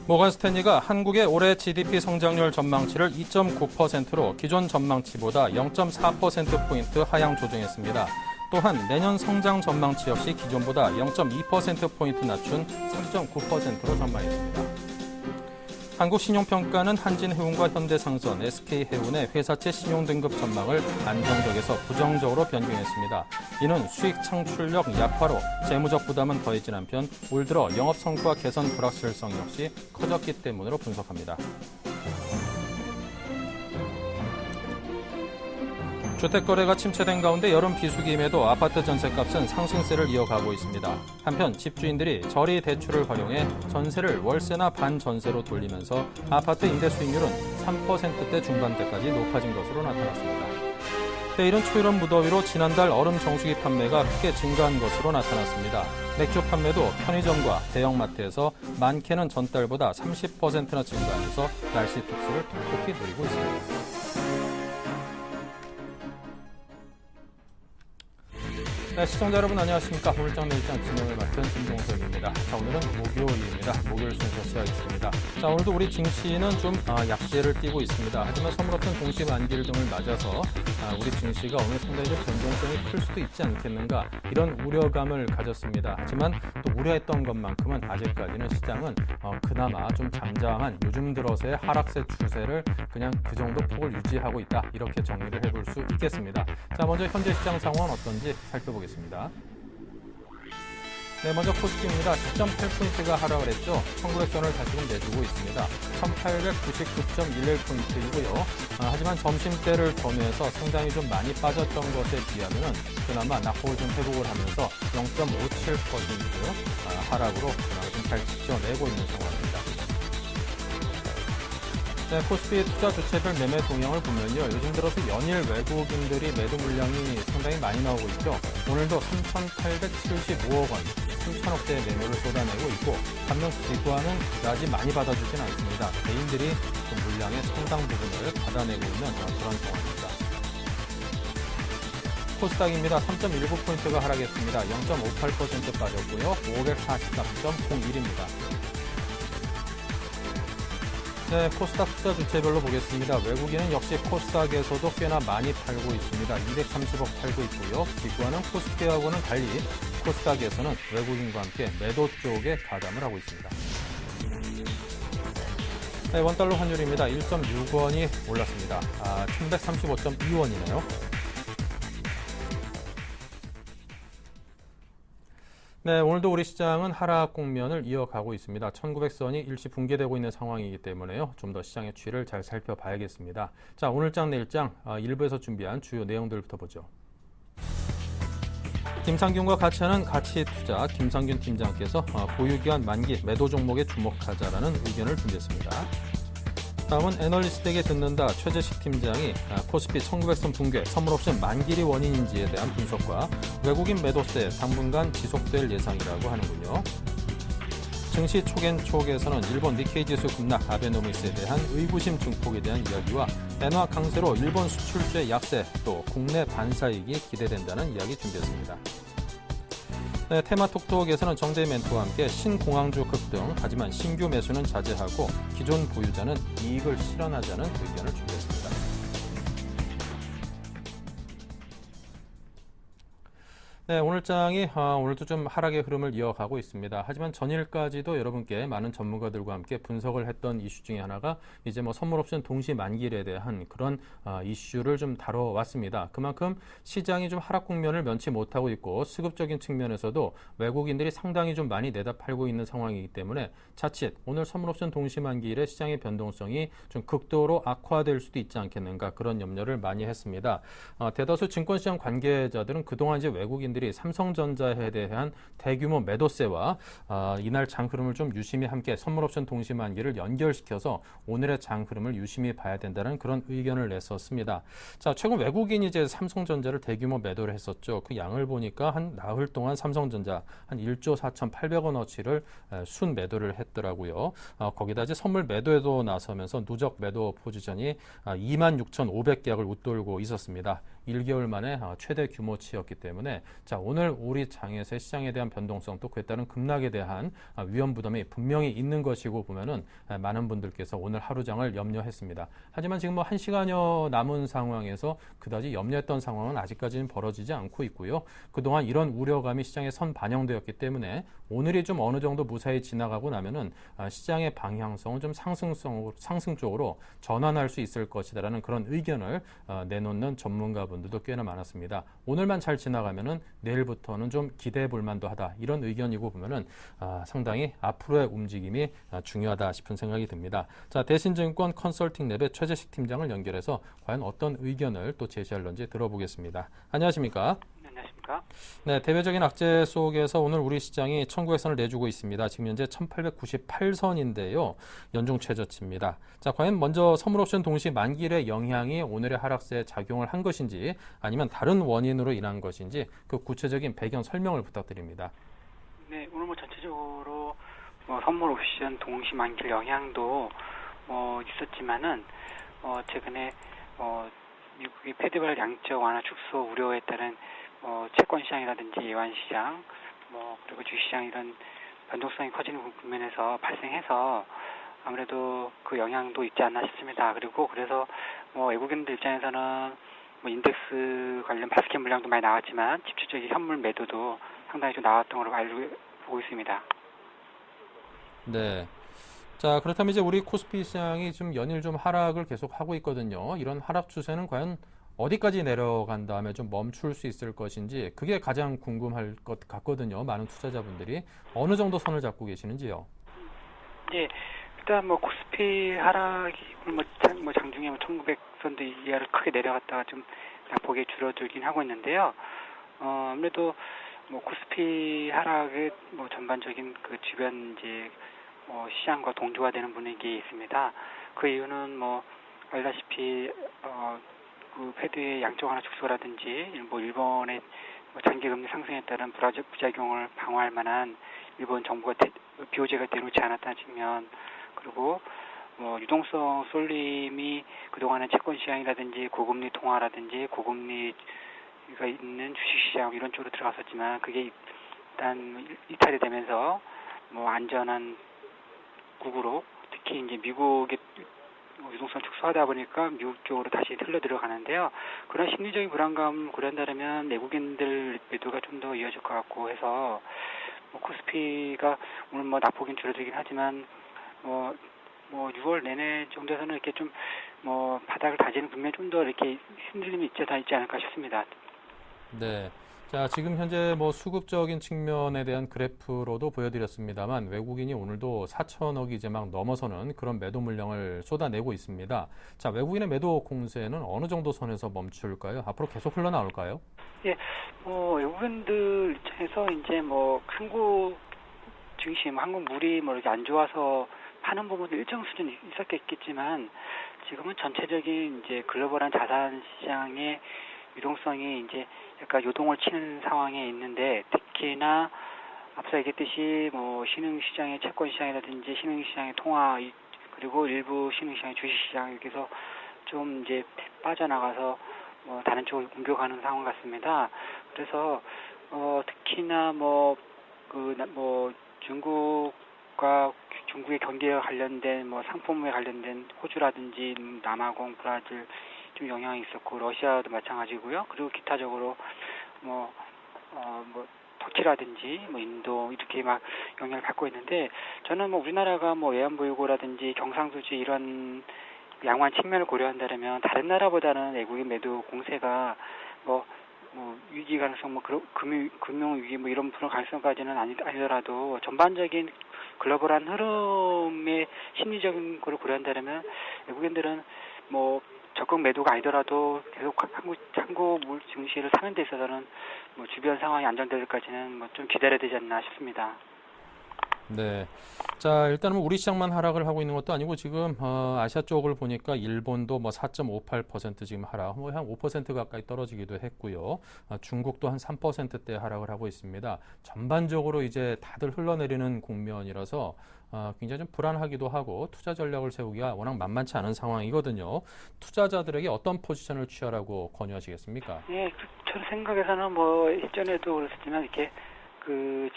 모건 스탠리가 한국의 올해 GDP 성장률 전망치를 2.9%로 기존 전망치보다 0.4%포인트 하향 조정했습니다. 또한 내년 성장 전망치 역시 기존보다 0.2%포인트 낮춘 3.9%로 전망했습니다. 한국신용평가는 한진해운과 현대상선, SK해운의 회사채 신용등급 전망을 안정적에서 부정적으로 변경했습니다. 이는 수익 창출력 약화로 재무적 부담은 더해진 한편 올 들어 영업성과 개선 불확실성 역시 커졌기 때문으로 분석합니다. 주택거래가 침체된 가운데 여름 비수기임에도 아파트 전셋값은 상승세를 이어가고 있습니다. 한편 집주인들이 저리 대출을 활용해 전세를 월세나 반전세로 돌리면서 아파트 임대 수익률은 3%대 중반대까지 높아진 것으로 나타났습니다. 때이른 초여름 무더위로 지난달 얼음 정수기 판매가 크게 증가한 것으로 나타났습니다. 맥주 판매도 편의점과 대형마트에서 많게는 전달보다 30%나 증가하면서 날씨 특수를 톡톡히 누리고 있습니다. 네, 시청자 여러분 안녕하십니까. 오늘장 내일장 진행을 맡은 김종석입니다. 자, 오늘은 목요일입니다. 목요일 순서 시작하겠습니다. 자, 오늘도 우리 증시는 좀 약세를 띠고 있습니다. 하지만 선물없던 동시 만기일 등을 맞아서 우리 증시가 오늘 상당히 좀 변동성이 클 수도 있지 않겠는가 이런 우려감을 가졌습니다. 하지만 또 우려했던 것만큼은 아직까지는 시장은 그나마 좀 잠잠한 요즘 들어서의 하락세 추세를 그냥 그 정도 폭을 유지하고 있다. 이렇게 정리를 해볼 수 있겠습니다. 자, 먼저 현재 시장 상황은 어떤지 살펴보겠습니다. 네, 먼저 코스피입니다. 10.8포인트가 하락을 했죠. 1900선을 다시금 내주고 있습니다. 1899.11포인트이고요. 하지만 점심때를 전후해서 상당히 좀 많이 빠졌던 것에 비하면 그나마 낙폭을 좀 회복을 하면서 0.57% 하락으로 좀 잘 지켜내고 있는 상황입니다. 네, 코스피 투자 주체별 매매 동향을 보면요. 요즘 들어서 연일 외국인들이 매도 물량이 상당히 많이 나오고 있죠. 오늘도 3,875억 원, 3천억대의 매물을 쏟아내고 있고 반면 기관은 그다지 많이 받아주진 않습니다. 개인들이 그 물량의 상당 부분을 받아내고 있는 그런 상황입니다. 코스닥입니다. 3.19포인트가 하락했습니다. 0.58% 빠졌고요. 543.01입니다. 네, 코스닥 투자 주체별로 보겠습니다. 외국인은 역시 코스닥에서도 꽤나 많이 팔고 있습니다. 230억 팔고 있고요. 기관은 코스피하고는 달리 코스닥에서는 외국인과 함께 매도 쪽에 가담을 하고 있습니다. 네, 원달러 환율입니다. 1.6원이 올랐습니다. 1135.2원이네요. 네, 오늘도 우리 시장은 하락 국면을 이어가고 있습니다. 1900선이 일시 붕괴되고 있는 상황이기 때문에요. 좀 더 시장의 추이를 잘 살펴봐야겠습니다. 자, 오늘장 내일장 일부에서 준비한 주요 내용들부터 보죠. 김상균과 같이 하는 가치투자 김상균 팀장께서 보유기간 만기 매도 종목에 주목하자라는 의견을 준비했습니다. 다음은 애널리스트에게 듣는다 최재식 팀장이 코스피 1900선 붕괴, 선물옵션 만기일이 원인인지에 대한 분석과 외국인 매도세 당분간 지속될 예상이라고 하는군요. 증시 촉앤촉에서는 일본 니케이 지수 급락 아베노미스에 대한 의구심 증폭에 대한 이야기와 엔화 강세로 일본 수출주의 약세 또 국내 반사이익이 기대된다는 이야기 준비했습니다. 네, 테마톡톡에서는 정제 멘토와 함께 신공항주 급등, 하지만 신규 매수는 자제하고 기존 보유자는 이익을 실현하자는 의견을 준비했습니다. 네, 오늘장이 오늘도 좀 하락의 흐름을 이어가고 있습니다. 하지만 전일까지도 여러분께 많은 전문가들과 함께 분석을 했던 이슈 중에 하나가 이제 선물옵션 동시 만기일에 대한 그런 이슈를 좀 다뤄왔습니다. 그만큼 시장이 좀 하락 국면을 면치 못하고 있고 수급적인 측면에서도 외국인들이 상당히 좀 많이 내다 팔고 있는 상황이기 때문에 자칫 오늘 선물옵션 동시 만기일의 시장의 변동성이 좀 극도로 악화될 수도 있지 않겠는가 그런 염려를 많이 했습니다. 대다수 증권시장 관계자들은 그동안 이제 외국인들이 삼성전자에 대한 대규모 매도세와 이날 장 흐름을 좀 유심히 함께 선물옵션 동시 만기를 연결시켜서 오늘의 장 흐름을 유심히 봐야 된다는 그런 의견을 냈었습니다. 자, 최근 외국인이 이제 삼성전자를 대규모 매도를 했었죠. 그 양을 보니까 한 나흘 동안 삼성전자 한 1조 4,800원어치를 순 매도를 했더라고요. 거기다 이제 선물 매도에도 나서면서 누적 매도 포지션이 26,500계약을 웃돌고 있었습니다. 1개월 만에 최대 규모치였기 때문에 자, 오늘 우리 장에서의 시장에 대한 변동성 또 그에 따른 급락에 대한 위험 부담이 분명히 있는 것이고 보면은 많은 분들께서 오늘 하루장을 염려했습니다. 하지만 지금 뭐 1시간여 남은 상황에서 그다지 염려했던 상황은 아직까지는 벌어지지 않고 있고요. 그동안 이런 우려감이 시장에 선 반영되었기 때문에 오늘이 좀 어느 정도 무사히 지나가고 나면은 시장의 방향성은 좀 상승 쪽으로 전환할 수 있을 것이다라는 그런 의견을 내놓는 전문가분들도 꽤나 많았습니다. 오늘만 잘 지나가면은 내일부터는 좀 기대해 볼 만도 하다. 이런 의견이고 보면은 상당히 앞으로의 움직임이 중요하다 싶은 생각이 듭니다. 자, 대신증권 컨설팅랩의 최재식 팀장을 연결해서 과연 어떤 의견을 또 제시할런지 들어보겠습니다. 안녕하십니까? 안녕하십니까? 네, 대외적인 악재 속에서 오늘 우리 시장이 1900선을 내주고 있습니다. 지금 현재 1898선인데요. 연중 최저치입니다. 자, 과연 먼저 선물옵션 동시 만기일의 영향이 오늘의 하락세에 작용을 한 것인지 아니면 다른 원인으로 인한 것인지 그 구체적인 배경 설명을 부탁드립니다. 네, 오늘 뭐 전체적으로 선물옵션 동시 만기일 영향도 있었지만은 최근에 미국의 페드럴 양적 완화 축소 우려에 따른 채권 시장이라든지 예환 시장, 그리고 주식시장 이런 변동성이 커지는 국면에서 발생해서 아무래도 그 영향도 있지 않나 싶습니다. 그리고 그래서 외국인들 입장에서는 인덱스 관련 바스켓 물량도 많이 나왔지만 집중적인 현물 매도도 상당히 좀 나왔던 걸로 알고 보고 있습니다. 네. 자, 그렇다면 이제 우리 코스피 시장이 좀 연일 좀 하락을 계속 하고 있거든요. 이런 하락 추세는 과연 어디까지 내려간 다음에 좀 멈출 수 있을 것인지 그게 가장 궁금할 것 같거든요. 많은 투자자분들이 어느 정도 선을 잡고 계시는지요? 네, 일단 코스피 하락이 장중에 1900선도 이하를 크게 내려갔다가 좀 낙폭이 줄어들긴 하고 있는데요. 아무래도 코스피 하락의 전반적인 그 주변 이제 시장과 동조가 되는 분위기에 있습니다. 그 이유는 알다시피 그 페드의 양적 완화 축소라든지 일본의 장기 금리 상승에 따른 부작용을 방어할 만한 일본 정부가 비호재가 내놓지 않았다는 측면, 그리고 유동성 쏠림이 그동안은 채권 시장이라든지 고금리 통화라든지 고금리가 있는 주식시장 이런 쪽으로 들어갔었지만 그게 일단 이탈이 되면서 안전한 국으로, 특히 이제 미국의 유동성 축소하다 보니까 미국 쪽으로 다시 흘러 들어가는데요. 그런 심리적인 불안감을 고려한다면 내국인들 매도가 좀 더 이어질 것 같고 해서 코스피가 오늘 낙폭은 줄어들긴 하지만 6월 내내 정도에서는 이렇게 좀 바닥을 다지는 분명히 좀 더 이렇게 흔들림이 있지 않을까 싶습니다. 네. 자, 지금 현재 수급적인 측면에 대한 그래프로도 보여드렸습니다만 외국인이 오늘도 4천억이 이제 막 넘어서는 그런 매도 물량을 쏟아내고 있습니다. 자, 외국인의 매도 공세는 어느 정도 선에서 멈출까요? 앞으로 계속 흘러나올까요? 예, 외국인들 입장에서 이제 한국 증시, 한국 물이 이렇게 안 좋아서 파는 부분도 일정 수준 있었겠지만 지금은 전체적인 이제 글로벌한 자산 시장의 유동성이 이제 약간 요동을 치는 상황에 있는데, 특히나 앞서 얘기했듯이 신흥시장의 채권시장이라든지 신흥시장의 통화, 그리고 일부 신흥시장의 주식시장 여기서 좀 이제 빠져나가서 다른 쪽으로 옮겨가는 상황 같습니다. 그래서 특히나 중국과 중국의 경기와 관련된 상품에 관련된 호주라든지 남아공, 브라질 좀 영향이 있었고, 러시아도 마찬가지고요. 그리고 기타적으로 터키라든지 인도 이렇게 막 영향을 받고 있는데, 저는 우리나라가 외환보유고라든지 경상수지 이런 양호한 측면을 고려한다면 다른 나라보다는 외국인 매도 공세가 위기 가능성, 금융 위기 이런 그런 가능성까지는 아니더라도 전반적인 글로벌한 흐름의 심리적인 걸 고려한다면 외국인들은 적극 매도가 아니더라도 계속 한국 물 증시를 사는 데 있어서는 주변 상황이 안정될 때까지는 좀 기다려야 되지 않나 싶습니다. 네. 자, 일단은 뭐 우리 시장만 하락을 하고 있는 것도 아니고 지금 아시아 쪽을 보니까 일본도 뭐 4.58% 지금 하락, 뭐 한 5% 가까이 떨어지기도 했고요. 중국도 한 3%대 하락을 하고 있습니다. 전반적으로 이제 다들 흘러내리는 국면이라서 굉장히 좀 불안하기도 하고 투자 전략을 세우기가 워낙 만만치 않은 상황이거든요. 투자자들에게 어떤 포지션을 취하라고 권유하시겠습니까? 예, 저 생각에서는 뭐 일전에도 그랬지만 이렇게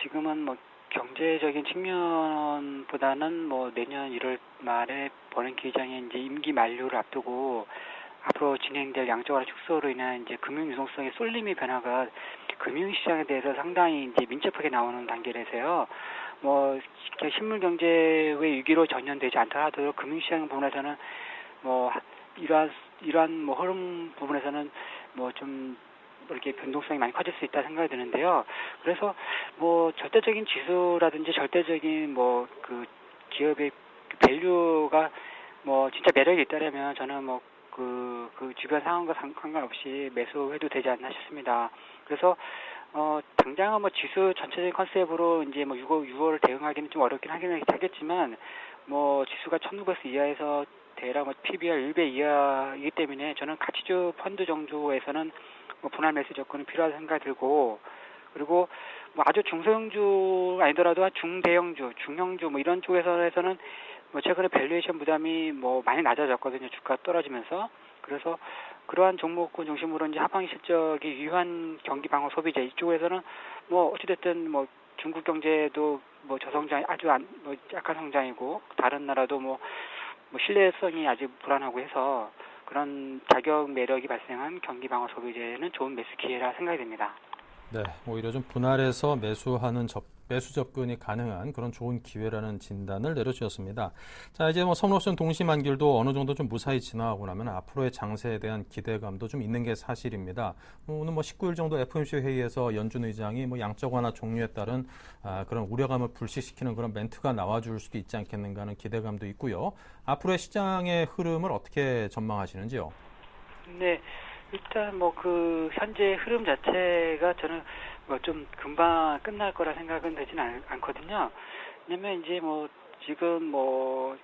지금은 뭐 경제적인 측면보다는 뭐 내년 1월 말에 버는 기장의 이제 임기 만료를 앞두고 앞으로 진행될 양적 완화 축소로 인한 이제 금융 유동성의 쏠림의 변화가 금융시장에 대해서 상당히 이제 민첩하게 나오는 단계라서요. 뭐 실물 경제의 위기로 전환되지 않더라도 금융시장 부분에서는 뭐 이러한 뭐 흐름 부분에서는 뭐좀 이렇게 변동성이 많이 커질 수 있다 생각이 드는데요. 그래서 뭐 절대적인 지수라든지 절대적인 뭐 기업의 밸류가 뭐 진짜 매력이 있다면 저는 뭐 그 주변 상황과 상관없이 매수해도 되지 않나 싶습니다. 그래서 당장은 뭐 지수 전체적인 컨셉으로 이제 뭐 6월 대응하기는 좀 어렵긴 하겠지만 뭐 지수가 1900 이하에서 대략 뭐 PBR 1배 이하이기 때문에 저는 가치주 펀드 정도에서는 뭐 분할 매수 조건이 필요하다 생각이 들고, 그리고 뭐 아주 중소형주 아니더라도 중대형주, 중형주 뭐 이런 쪽에서는 뭐 최근에 밸류에이션 부담이 뭐 많이 낮아졌거든요. 주가 떨어지면서. 그래서 그러한 종목군 중심으로 이제 하방 실적이 유효한 경기 방어 소비재 이쪽에서는 뭐 어찌됐든 뭐 중국 경제도 뭐 저성장 뭐 약한 성장이고 다른 나라도 뭐 신뢰성이 아직 불안하고 해서 그런 자격 매력이 발생한 경기 방어 소비재는 좋은 매수 기회라 생각이 됩니다. 네, 오히려 좀 분할해서 매수 접근이 가능한 그런 좋은 기회라는 진단을 내려주셨습니다. 자, 이제 뭐 선로선 동시만길도 어느 정도 좀 무사히 지나가고 나면 앞으로의 장세에 대한 기대감도 좀 있는 게 사실입니다. 오늘 뭐 19일 정도 FOMC 회의에서 연준 의장이 뭐 양적 완화 종료에 따른 그런 우려감을 불식시키는 그런 멘트가 나와줄 수도 있지 않겠는가 하는 기대감도 있고요. 앞으로의 시장의 흐름을 어떻게 전망하시는지요? 네, 일단 뭐 현재 흐름 자체가 저는 뭐 좀 금방 끝날 거라 생각은 되지는 않거든요. 왜냐면 이제 뭐 지금 뭐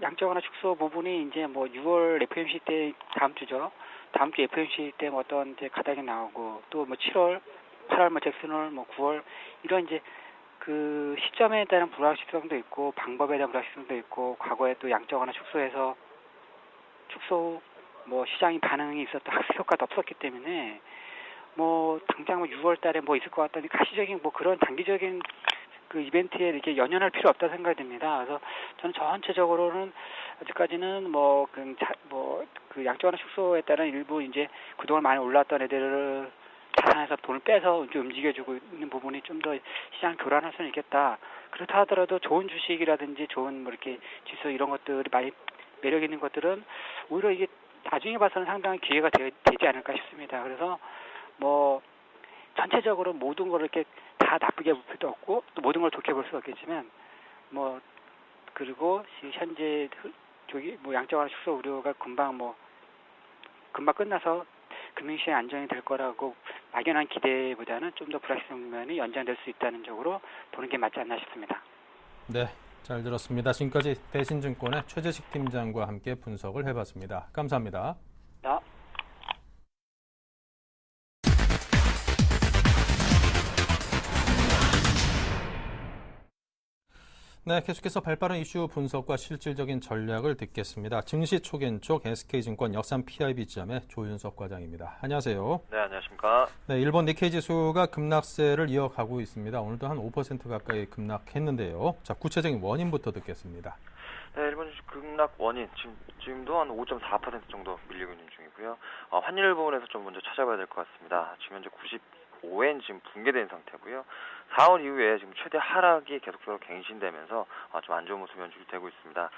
양적 완화 축소 부분이 이제 뭐 6월 FOMC 때 다음 주죠. 다음 주 FOMC 때 뭐 어떤 이제 가닥이 나오고 또 뭐 7월, 8월 뭐 잭슨홀 뭐 9월 이런 이제 시점에 따른 불확실성도 있고 방법에 대한 불확실성도 있고 과거에 또 양적 완화 축소 뭐 시장이 반응이 있었던 학습 효과도 없었기 때문에 뭐 당장 뭐 6월 달에 뭐 있을 것 같다니 가시적인 뭐 그런 단기적인 이벤트에 이렇게 연연할 필요 없다 생각이 듭니다. 그래서 저는 전체적으로는 아직까지는 양적 완화 축소에 따른 일부 이제 그동안 많이 올랐던 애들을 자산에서 돈을 빼서 좀 움직여주고 있는 부분이 좀 더 시장 교란할 수는 있겠다. 그렇다 하더라도 좋은 주식이라든지 좋은 뭐 이렇게 지수 이런 것들이 많이 매력 있는 것들은 오히려 이게 나중에 봐서는 상당한 기회가 되지 않을까 싶습니다. 그래서 뭐 전체적으로 모든 걸 이렇게 다 나쁘게 볼 필요도 없고 또 모든 걸 좋게 볼 수 없겠지만 뭐 그리고 현재 저기 뭐 양적 완화 축소 우려가 금방 끝나서 금융시장 안정이 될 거라고 막연한 기대보다는 좀 더 불확실성 면이 연장될 수 있다는 쪽으로 보는 게 맞지 않나 싶습니다. 네, 잘 들었습니다. 지금까지 대신증권의 최재식 팀장과 함께 분석을 해봤습니다. 감사합니다. 네. 네, 계속해서 발빠른 이슈 분석과 실질적인 전략을 듣겠습니다. 증시 초견 쪽 SK증권 역삼 PIB지점의 조윤석 과장입니다. 안녕하세요. 네, 안녕하십니까. 네, 일본 니케이 지수가 급락세를 이어가고 있습니다. 오늘도 한 5% 가까이 급락했는데요. 자, 구체적인 원인부터 듣겠습니다. 네, 일본 주식 급락 원인 지금도 한 5.4% 정도 밀리고 있는 중이고요. 환율 부분에서 좀 먼저 찾아봐야 될 것 같습니다. 지금 현재 95엔 지금 붕괴된 상태고요. 4월 이후에 지금 최대 하락이 계속적으로 갱신되면서 좀 안 좋은 모습이 연출되고 있습니다.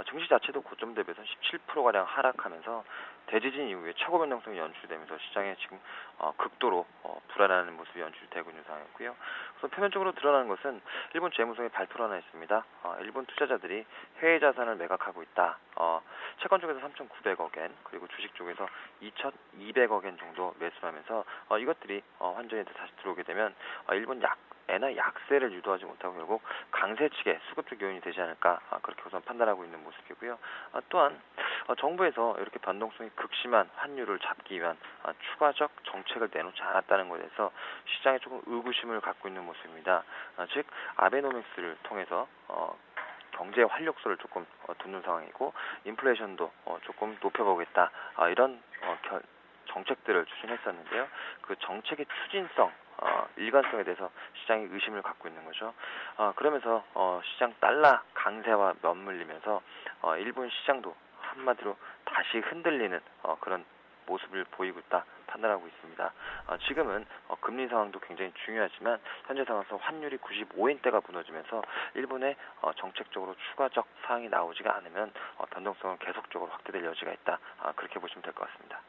증시 자체도 고점 대비해서 17%가량 하락하면서 대지진 이후에 최고 변동성이 연출되면서 시장에 지금 극도로 불안해하는 모습이 연출되고 있는 상황이고요. 우선 표면적으로 드러나는 것은 일본 재무성의 발표로 하나 있습니다. 일본 투자자들이 해외 자산을 매각하고 있다. 채권 쪽에서 3,900억 엔, 그리고 주식 쪽에서 2,200억 엔 정도 매수를 하면서 이것들이 환전에 다시 들어오게 되면 일본 엔화 약세를 유도하지 못하고 결국 강세 측의 수급적 요인이 되지 않을까 그렇게 우선 판단하고 있는 모습이고요. 또한 정부에서 이렇게 변동성이 극심한 환율을 잡기 위한 추가적 정책을 내놓지 않았다는 것에 대해서 시장에 조금 의구심을 갖고 있는 모습입니다. 즉 아베노믹스를 통해서 경제 활력소를 조금 돋는 상황이고 인플레이션도 조금 높여보겠다 이런 정책들을 추진했었는데요. 그 정책의 추진성, 일관성에 대해서 시장이 의심을 갖고 있는 거죠. 그러면서 시장 달러 강세와 맞물리면서 일본 시장도 한마디로 다시 흔들리는 그런 모습을 보이고 있다 판단하고 있습니다. 지금은 금리 상황도 굉장히 중요하지만 현재 상황에서 환율이 95엔대가 무너지면서 일본의 정책적으로 추가적 사항이 나오지가 않으면 변동성은 계속적으로 확대될 여지가 있다. 그렇게 보시면 될 것 같습니다.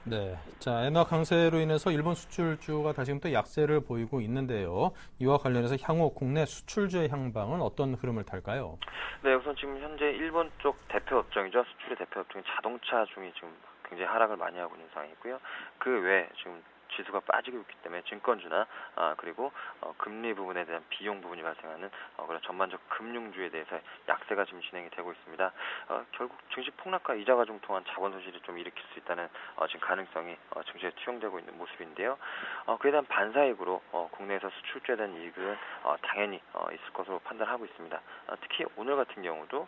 네, 자, 엔화 강세로 인해서 일본 수출주가 다시금 또 약세를 보이고 있는데요. 이와 관련해서 향후 국내 수출주의 향방은 어떤 흐름을 탈까요? 네, 우선 지금 현재 일본 쪽 대표 업종이죠. 수출의 대표 업종인 자동차 중이 지금 굉장히 하락을 많이 하고 있는 상황이고요. 그 외에 지금 지수가 빠지고 있기 때문에 증권주나 그리고 금리 부분에 대한 비용 부분이 발생하는 그런 전반적 금융주에 대해서 약세가 지금 진행이 되고 있습니다. 결국 증시 폭락과 이자 과정 통한 자본 손실을 좀 일으킬 수 있다는 지금 가능성이 증시에 투영되고 있는 모습인데요. 그에 대한 반사익으로 국내에서 수출주에 대한 이익은 당연히 있을 것으로 판단하고 있습니다. 특히 오늘 같은 경우도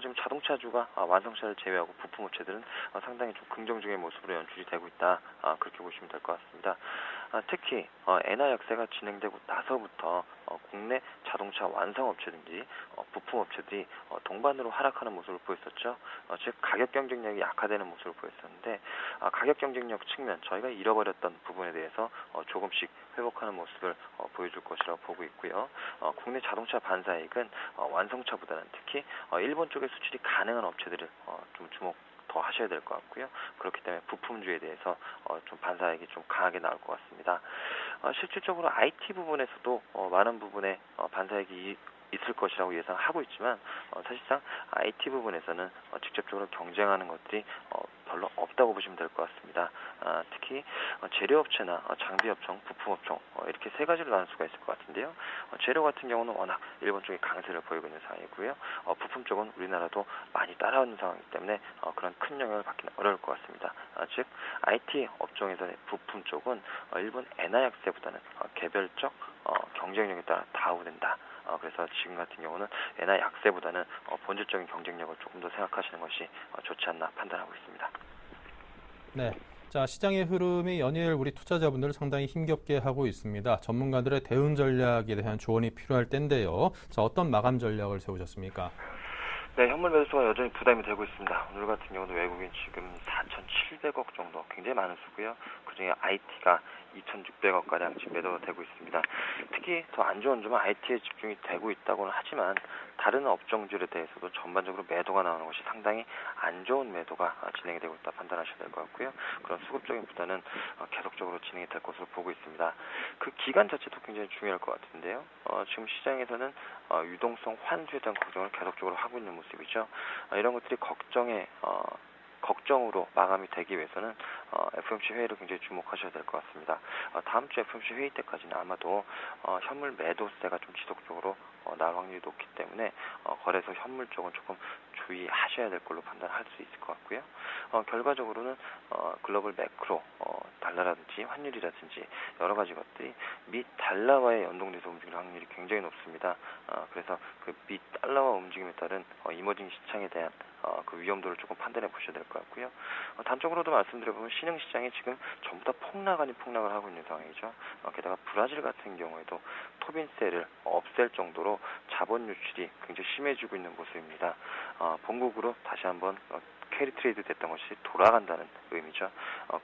지금 자동차주가 완성차를 제외하고 부품업체들은 상당히 좀 긍정적인 모습으로 연출이 되고 있다. 그렇게 보시면 될 것 같습니다. 특히 엔화 약세가 진행되고 나서부터 국내 자동차 완성업체든지 부품업체들이 동반으로 하락하는 모습을 보였었죠. 즉 가격 경쟁력이 약화되는 모습을 보였었는데 가격 경쟁력 측면 저희가 잃어버렸던 부분에 대해서 조금씩 회복하는 모습을 보여줄 것이라고 보고 있고요. 국내 자동차 반사이익은 완성차보다는 특히 일본 쪽에 수출이 가능한 업체들을 좀 주목 더 하셔야 될 것 같고요. 그렇기 때문에 부품주에 대해서 좀 반사액이 좀 강하게 나올 것 같습니다. 실질적으로 IT 부분에서도 많은 부분에 반사액이 있을 것이라고 예상하고 있지만 사실상 IT 부분에서는 직접적으로 경쟁하는 것들이 별로 없다고 보시면 될 것 같습니다. 특히 재료업체나 장비업종, 부품업종 이렇게 세 가지로 나눌 수가 있을 것 같은데요. 재료 같은 경우는 워낙 일본 쪽이 강세를 보이고 있는 상황이고요. 부품 쪽은 우리나라도 많이 따라오는 상황이기 때문에 그런 큰 영향을 받기는 어려울 것 같습니다. 즉 IT 업종에서의 부품 쪽은 일본 엔화 약세보다는 개별적 경쟁력에 따라 다우된다. 그래서 지금 같은 경우는 엔화 약세보다는 본질적인 경쟁력을 조금 더 생각하시는 것이 좋지 않나 판단하고 있습니다. 네. 자, 시장의 흐름이 연일 우리 투자자분들을 상당히 힘겹게 하고 있습니다. 전문가들의 대응 전략에 대한 조언이 필요할 텐데요. 자, 어떤 마감 전략을 세우셨습니까? 네, 현물 매수가 여전히 부담이 되고 있습니다. 오늘 같은 경우도 외국인 지금 4,700억 정도 굉장히 많은 수고요. 그중에 IT가 2,600억가량 지금 매도가 되고 있습니다. 특히 더 안 좋은 점은 IT에 집중이 되고 있다고는 하지만 다른 업종들에 대해서도 전반적으로 매도가 나오는 것이 상당히 안 좋은 매도가 진행이 되고 있다 판단하셔야 될 것 같고요. 그런 수급적인 부담은 계속적으로 진행이 될 것으로 보고 있습니다. 그 기간 자체도 굉장히 중요할 것 같은데요. 지금 시장에서는 유동성 환수에 대한 걱정을 계속적으로 하고 있는 모습이죠. 이런 것들이 걱정으로 마감이 되기 위해서는 FOMC 회의를 굉장히 주목하셔야 될 것 같습니다. 다음 주 FOMC 회의 때까지는 아마도 현물 매도세가 좀 지속적으로 나올 확률이 높기 때문에 거래소 현물 쪽은 조금 주의하셔야 될 걸로 판단할 수 있을 것 같고요. 결과적으로는 글로벌 매크로 달러라든지 환율이라든지 여러 가지 것들이 미 달러와의 연동돼서 움직일 확률이 굉장히 높습니다. 그래서 그 미 달러와 움직임에 따른 이머징 시장에 대한 그 위험도를 조금 판단해 보셔야 될 것 같고요. 단적으로도 말씀드려보면 신흥시장이 지금 전부 다 폭락 아닌 폭락을 하고 있는 상황이죠. 게다가 브라질 같은 경우에도 토빈세를 없앨 정도로 자본 유출이 굉장히 심해지고 있는 모습입니다. 본국으로 다시 한번 캐리 트레이드 됐던 것이 돌아간다는 의미죠.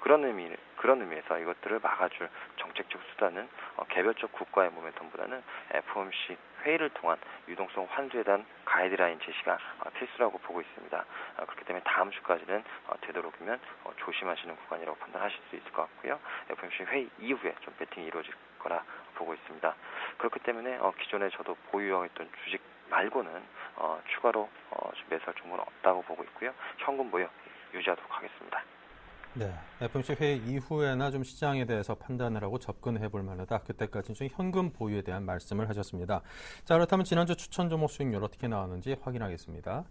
그런 의미에서 이것들을 막아줄 정책적 수단은 개별적 국가의 모멘텀보다는 FOMC 회의를 통한 유동성 환수에 대한 가이드라인 제시가 필수라고 보고 있습니다. 그렇기 때문에 다음 주까지는 되도록이면 조심하시는 구간이라고 판단하실 수 있을 것 같고요. FOMC 회의 이후에 좀 배팅이 이루어질 거라 보고 있습니다. 그렇기 때문에 기존에 저도 보유하고 있던 주식 말고는 추가로 매수할 종목은 없다고 보고 있고요. 현금 보유 유지하도록 하겠습니다. 네, FOMC 회의 이후에나 좀 시장에 대해서 판단을 하고 접근해 볼 만하다. 그때까지는 좀 현금 보유에 대한 말씀을 하셨습니다. 자, 그렇다면 지난주 추천 종목 수익률 어떻게 나왔는지 확인하겠습니다.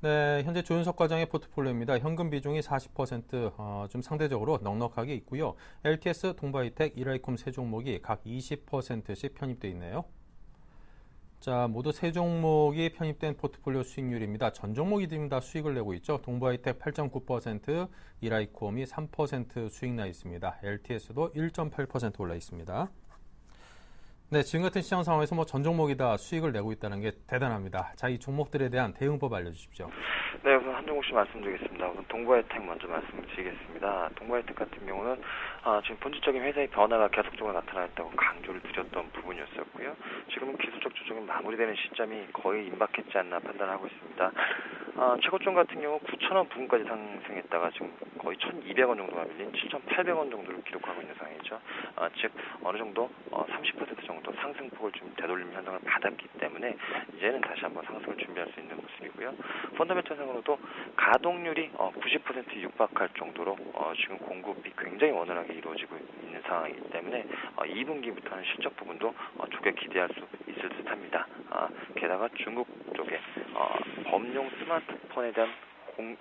네, 현재 조윤석 과장의 포트폴리오입니다. 현금 비중이 40%, 좀 상대적으로 넉넉하게 있고요. LTS, 동바이텍, 이라이콤 세 종목이 각 20%씩 편입되어 있네요. 자, 모두 세 종목이 편입된 포트폴리오 수익률입니다. 전 종목이 지금 다 수익을 내고 있죠. 동바이텍 8.9%, 이라이콤이 3% 수익 나 있습니다. LTS도 1.8% 올라 있습니다. 네, 지금 같은 시장 상황에서 전 종목이 다 수익을 내고 있다는 게 대단합니다. 자, 이 종목들에 대한 대응법 알려주십시오. 네, 우선 한 종목씩 말씀드리겠습니다. 우선 동바이텍 먼저 말씀드리겠습니다. 동바이텍 같은 경우는 지금 본질적인 회사의 변화가 계속적으로 나타났다고 강조를 드렸던 부분이었었고요. 지금은 기술적 조정이 마무리되는 시점이 거의 임박했지 않나 판단하고 있습니다. 최고점 같은 경우 9,000원 부근까지 상승했다가 지금 거의 1,200원 정도가 밀린 7,800원 정도를 기록하고 있는 상황이죠. 즉 어느 정도 30% 정도 상승폭을 좀 되돌림 현상을 받았기 때문에 이제는 다시 한번 상승을 준비할 수 있는 모습이고요. 펀더멘털상으로도 가동률이 90% 육박할 정도로 지금 공급이 굉장히 원활하게 이루어지고 있는 상황이기 때문에 2분기부터는 실적 부분도 좋게 기대할 수 있을 듯합니다. 게다가 중국 쪽에 범용 스마트폰에 대한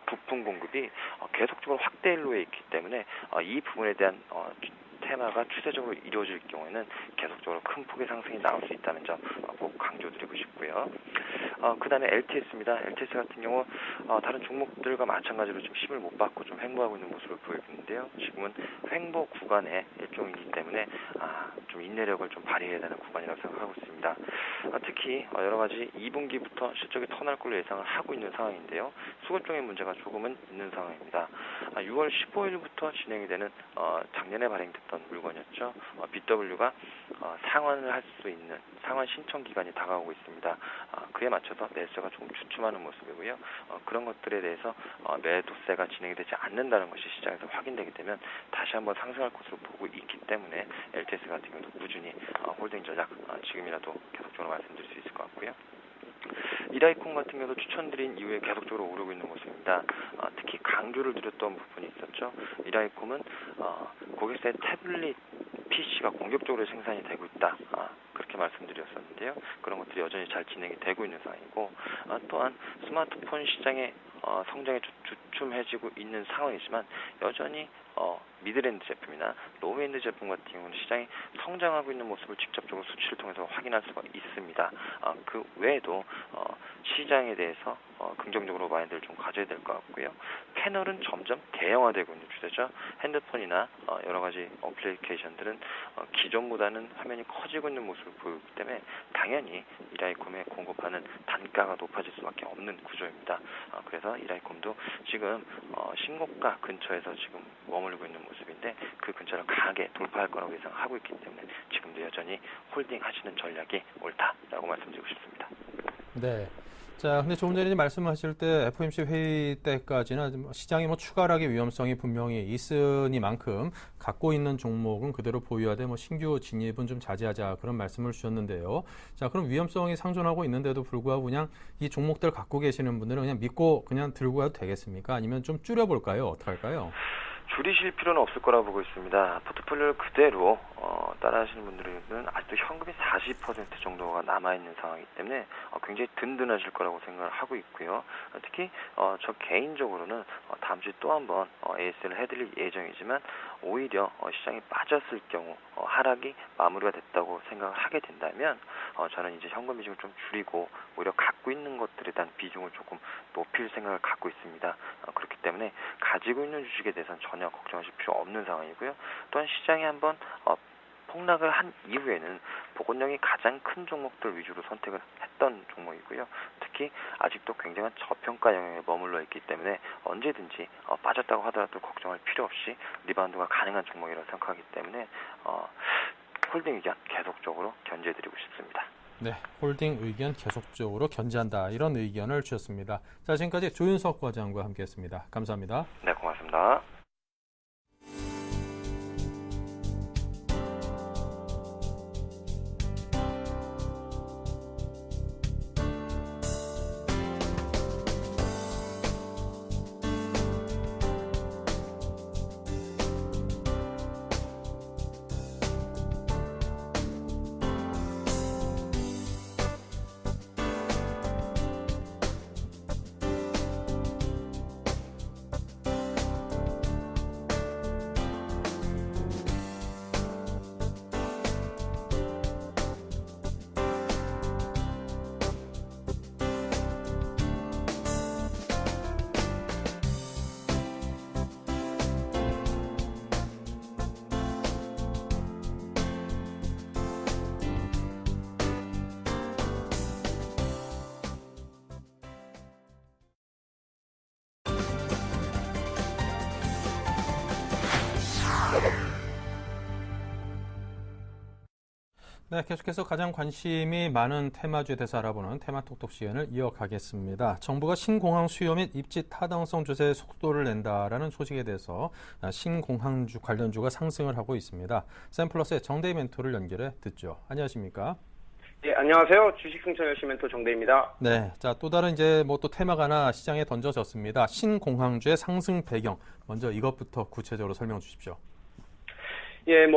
부품 공급이 계속적으로 확대 일로에 있기 때문에 이 부분에 대한 테마가 추세적으로 이루어질 경우에는 계속적으로 큰 폭의 상승이 나올 수 있다는 점 꼭 강조드리고 싶고요. 그 다음에 LTS입니다. LTS 같은 경우 다른 종목들과 마찬가지로 좀 힘을 못 받고 좀 횡보하고 있는 모습을 보이고 있는데요. 지금은 횡보 구간의 일종이기 때문에 좀 인내력을 좀 발휘해야 되는 구간이라고 생각하고 있습니다. 특히 여러 가지 2분기부터 실적이 턴할 걸로 예상을 하고 있는 상황인데요. 수급적인 문제가 조금은 있는 상황입니다. 6월 15일부터 진행이 되는 작년에 발행됐던 물건이었죠. BW가 상환을 할 수 있는 상환 신청 기간이 다가오고 있습니다. 그에 맞춰서 매수가 조금 주춤하는 모습이고요. 그런 것들에 대해서 매도세가 진행이 되지 않는다는 것이 시장에서 확인되게 되면 다시 한번 상승할 것으로 보고 있기 때문에 LTS 같은 경우도 꾸준히 홀딩 전략 지금이라도 계속적으로 말씀드릴 수 있을 것 같고요. 이라이콤 같은 경우도 추천드린 이후에 계속적으로 오르고 있는 모습입니다. 특히 강조를 드렸던 부분이 있었죠. 이라이콤은 고객사의 태블릿 PC가 공격적으로 생산이 되고 있다. 그렇게 말씀드렸었는데요. 그런 것들이 여전히 잘 진행이 되고 있는 상황이고 또한 스마트폰 시장의 성장이 주춤해지고 있는 상황이지만 여전히 미드랜드 제품이나 로우엔드 제품 같은 경우는 시장이 성장하고 있는 모습을 직접적으로 수치를 통해서 확인할 수가 있습니다. 그 외에도 시장에 대해서 긍정적으로 마인드를 좀 가져야 될 것 같고요. 패널은 점점 대형화되고 있는 추세죠. 핸드폰이나 여러 가지 어플리케이션들은 기존보다는 화면이 커지고 있는 모습을 보이기 때문에 당연히 이라이콤에 공급하는 단가가 높아질 수밖에 없는 구조입니다. 그래서 이라이콤도 지금 신고가 근처에서 지금 머물고 있는 모습인데 그 근처를 강하게 돌파할 거라고 예상하고 있기 때문에 지금도 여전히 홀딩하시는 전략이 옳다라고 말씀드리고 싶습니다. 네. 자, 근데 조금 전에 말씀하실 때 FOMC 회의 때까지는 시장이 추가 하락의 위험성이 분명히 있으니만큼 갖고 있는 종목은 그대로 보유하되 신규 진입은 좀 자제하자 그런 말씀을 주셨는데요. 자, 그럼 위험성이 상존하고 있는데도 불구하고 그냥 이 종목들 갖고 계시는 분들은 그냥 믿고 그냥 들고 가도 되겠습니까? 아니면 좀 줄여볼까요? 어떻게 할까요? 줄이실 필요는 없을 거라고 보고 있습니다. 포트폴리오를 그대로 따라하시는 분들은 아직도 현금이 40% 정도가 남아있는 상황이기 때문에 굉장히 든든하실 거라고 생각을 하고 있고요. 특히 저 개인적으로는 다음 주에 또 한번 AS를 해드릴 예정이지만 오히려 시장이 빠졌을 경우 하락이 마무리가 됐다고 생각을 하게 된다면 저는 이제 현금 비중을 좀 줄이고 오히려 갖고 있는 것들에 대한 비중을 조금 높일 생각을 갖고 있습니다. 그렇기 때문에 가지고 있는 주식에 대해서는 전혀 걱정하실 필요 없는 상황이고요. 또한 시장이 한번 폭락을 한 이후에는 복원력이 가장 큰 종목들 위주로 선택을 했던 종목이고요. 특히 특히 아직도 굉장한 저평가 영역에 머물러 있기 때문에 언제든지 빠졌다고 하더라도 걱정할 필요 없이 리바운드가 가능한 종목이라고 생각하기 때문에 홀딩 의견 계속적으로 견제해드리고 싶습니다. 네, 홀딩 의견 계속적으로 견제한다. 이런 의견을 주셨습니다. 자, 지금까지 조윤석 과장과 함께했습니다. 감사합니다. 네, 고맙습니다. 네, 계속해서 가장 관심이 많은 테마주에 대해서 알아보는 테마톡톡 시간을 이어가겠습니다. 정부가 신공항 수요 및 입지 타당성 조사에 속도를 낸다라는 소식에 대해서 신공항주 관련주가 상승을 하고 있습니다. 샘플러스의 정대희 멘토를 연결해 듣죠. 안녕하십니까? 네, 안녕하세요. 주식승천 열심 멘토 정대입니다. 네, 자, 또 다른 이제 또 테마가 하나 시장에 던져졌습니다. 신공항주의 상승 배경. 먼저 이것부터 구체적으로 설명 주십시오. 예,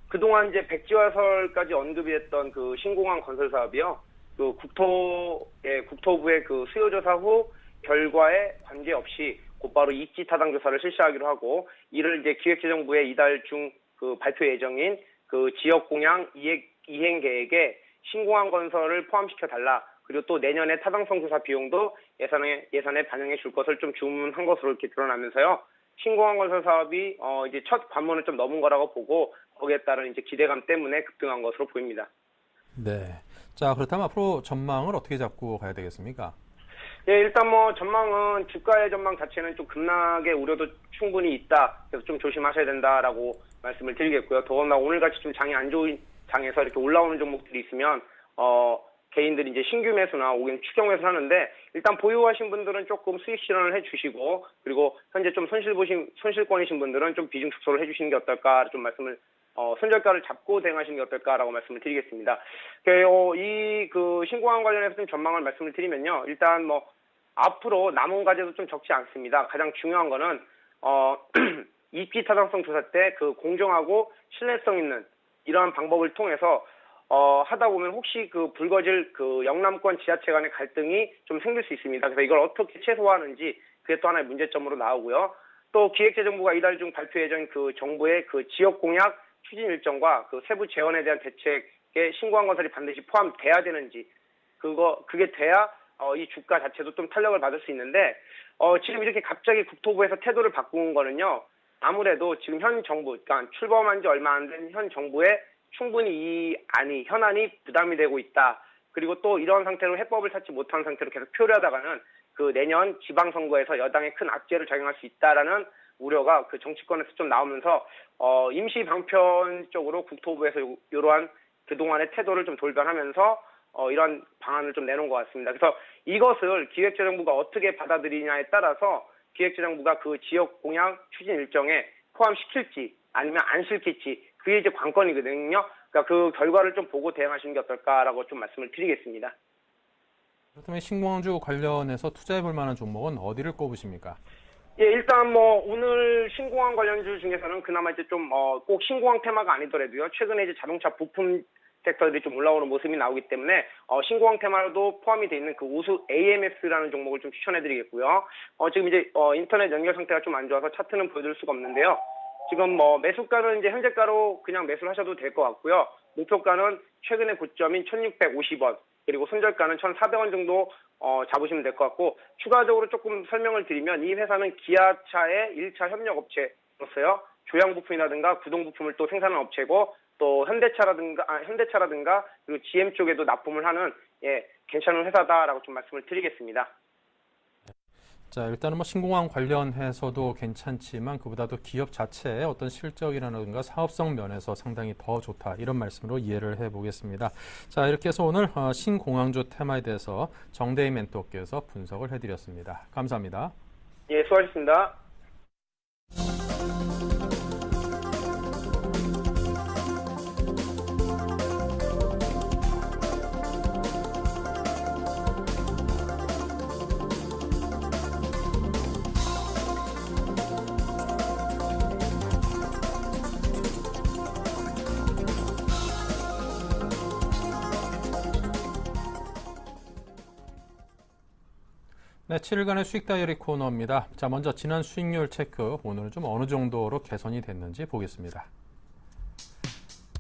그동안 이제 백지화설까지 언급이 했던 그 신공항 건설 사업이요. 그 국토부의 그 수요조사 후 결과에 관계없이 곧바로 입지 타당 조사를 실시하기로 하고, 이를 이제 기획재정부의 이달 중 그 발표 예정인 그 지역 공약 이행 계획에 신공항 건설을 포함시켜 달라. 그리고 또 내년에 타당성 조사 비용도 예산에 반영해 줄 것을 좀 주문한 것으로 이렇게 드러나면서요. 신공항 건설 사업이 이제 첫 관문을 좀 넘은 거라고 보고, 거기에 따른 이제 기대감 때문에 급등한 것으로 보입니다. 네. 자, 그렇다면 앞으로 전망을 어떻게 잡고 가야 되겠습니까? 예, 일단 전망은 주가의 전망 자체는 좀 급락의 우려도 충분히 있다. 그래서 좀 조심하셔야 된다라고 말씀을 드리겠고요. 더군다나 오늘같이 좀 장이 안 좋은 장에서 이렇게 올라오는 종목들이 있으면 개인들이 이제 신규 매수나 혹은 추경 매수를 하는데, 일단 보유하신 분들은 조금 수익 실현을 해주시고, 그리고 현재 좀 손실권이신 분들은 좀 비중 축소를 해주시는 게 어떨까 좀 말씀을 손절가를 잡고 대응하시는 게 어떨까라고 말씀을 드리겠습니다. 이 그 신공항 관련해서 좀 전망을 말씀을 드리면요. 일단 앞으로 남은 과제도 좀 적지 않습니다. 가장 중요한 거는 입지 타당성 조사 때 그 공정하고 신뢰성 있는 이러한 방법을 통해서 하다 보면 혹시 그 불거질 그 영남권 지자체 간의 갈등이 좀 생길 수 있습니다. 그래서 이걸 어떻게 최소화하는지, 그게 또 하나의 문제점으로 나오고요. 또 기획재정부가 이달 중 발표 예정인 그 정부의 그 지역 공약 추진 일정과 그 세부 재원에 대한 대책에 신공항 건설이 반드시 포함돼야 되는지, 그게 돼야 이 주가 자체도 좀 탄력을 받을 수 있는데, 지금 이렇게 갑자기 국토부에서 태도를 바꾼 거는요. 아무래도 지금 현 정부, 그러니까 출범한 지 얼마 안 된 현 정부에 충분히 이 현안이 부담이 되고 있다. 그리고 또 이런 상태로 해법을 찾지 못한 상태로 계속 표류하다가는 그 내년 지방선거에서 여당에 큰 악재를 작용할 수 있다라는 우려가 그 정치권에서 좀 나오면서 임시 방편적으로 국토부에서 이러한 그동안의 태도를 좀 돌변하면서 이러한 방안을 좀 내놓은 것 같습니다. 그래서 이것을 기획재정부가 어떻게 받아들이냐에 따라서 기획재정부가 그 지역 공약 추진 일정에 포함시킬지 아니면 안 시킬지, 그게 이제 관건이거든요. 그러니까 그 결과를 좀 보고 대응하시는 게 어떨까라고 좀 말씀을 드리겠습니다. 그렇다면 신공항주 관련해서 투자해볼 만한 종목은 어디를 꼽으십니까? 예, 일단 오늘 신공항 관련주 중에서는 그나마 이제 좀 꼭 신공항 테마가 아니더라도요. 최근에 이제 자동차 부품 섹터들이 좀 올라오는 모습이 나오기 때문에 신공항 테마도 포함이 돼 있는 그 우수 AMS라는 종목을 좀 추천해드리겠고요. 지금 이제 인터넷 연결 상태가 좀 안 좋아서 차트는 보여드릴 수가 없는데요. 지금 매수가는 이제 현재가로 그냥 매수를 하셔도 될 것 같고요. 목표가는 최근의 고점인 1,650원, 그리고 손절가는 1,400원 정도 잡으시면 될 것 같고, 추가적으로 조금 설명을 드리면 이 회사는 기아차의 1차 협력업체로서요. 조향 부품이라든가 구동 부품을 또 생산하는 업체고 또 현대차라든가 그리고 GM 쪽에도 납품을 하는 괜찮은 회사다라고 좀 말씀을 드리겠습니다. 자, 일단은 뭐 신공항 관련해서도 괜찮지만 그보다도 기업 자체의 어떤 실적이라든가 사업성 면에서 상당히 더 좋다. 이런 말씀으로 이해를 해보겠습니다. 자, 이렇게 해서 오늘 신공항주 테마에 대해서 정대희 멘토께서 분석을 해드렸습니다. 감사합니다. 예, 수고하셨습니다. 네, 7일간의 수익 다이어리 코너입니다. 자, 먼저 지난 수익률 체크, 오늘은 좀 어느 정도로 개선이 됐는지 보겠습니다.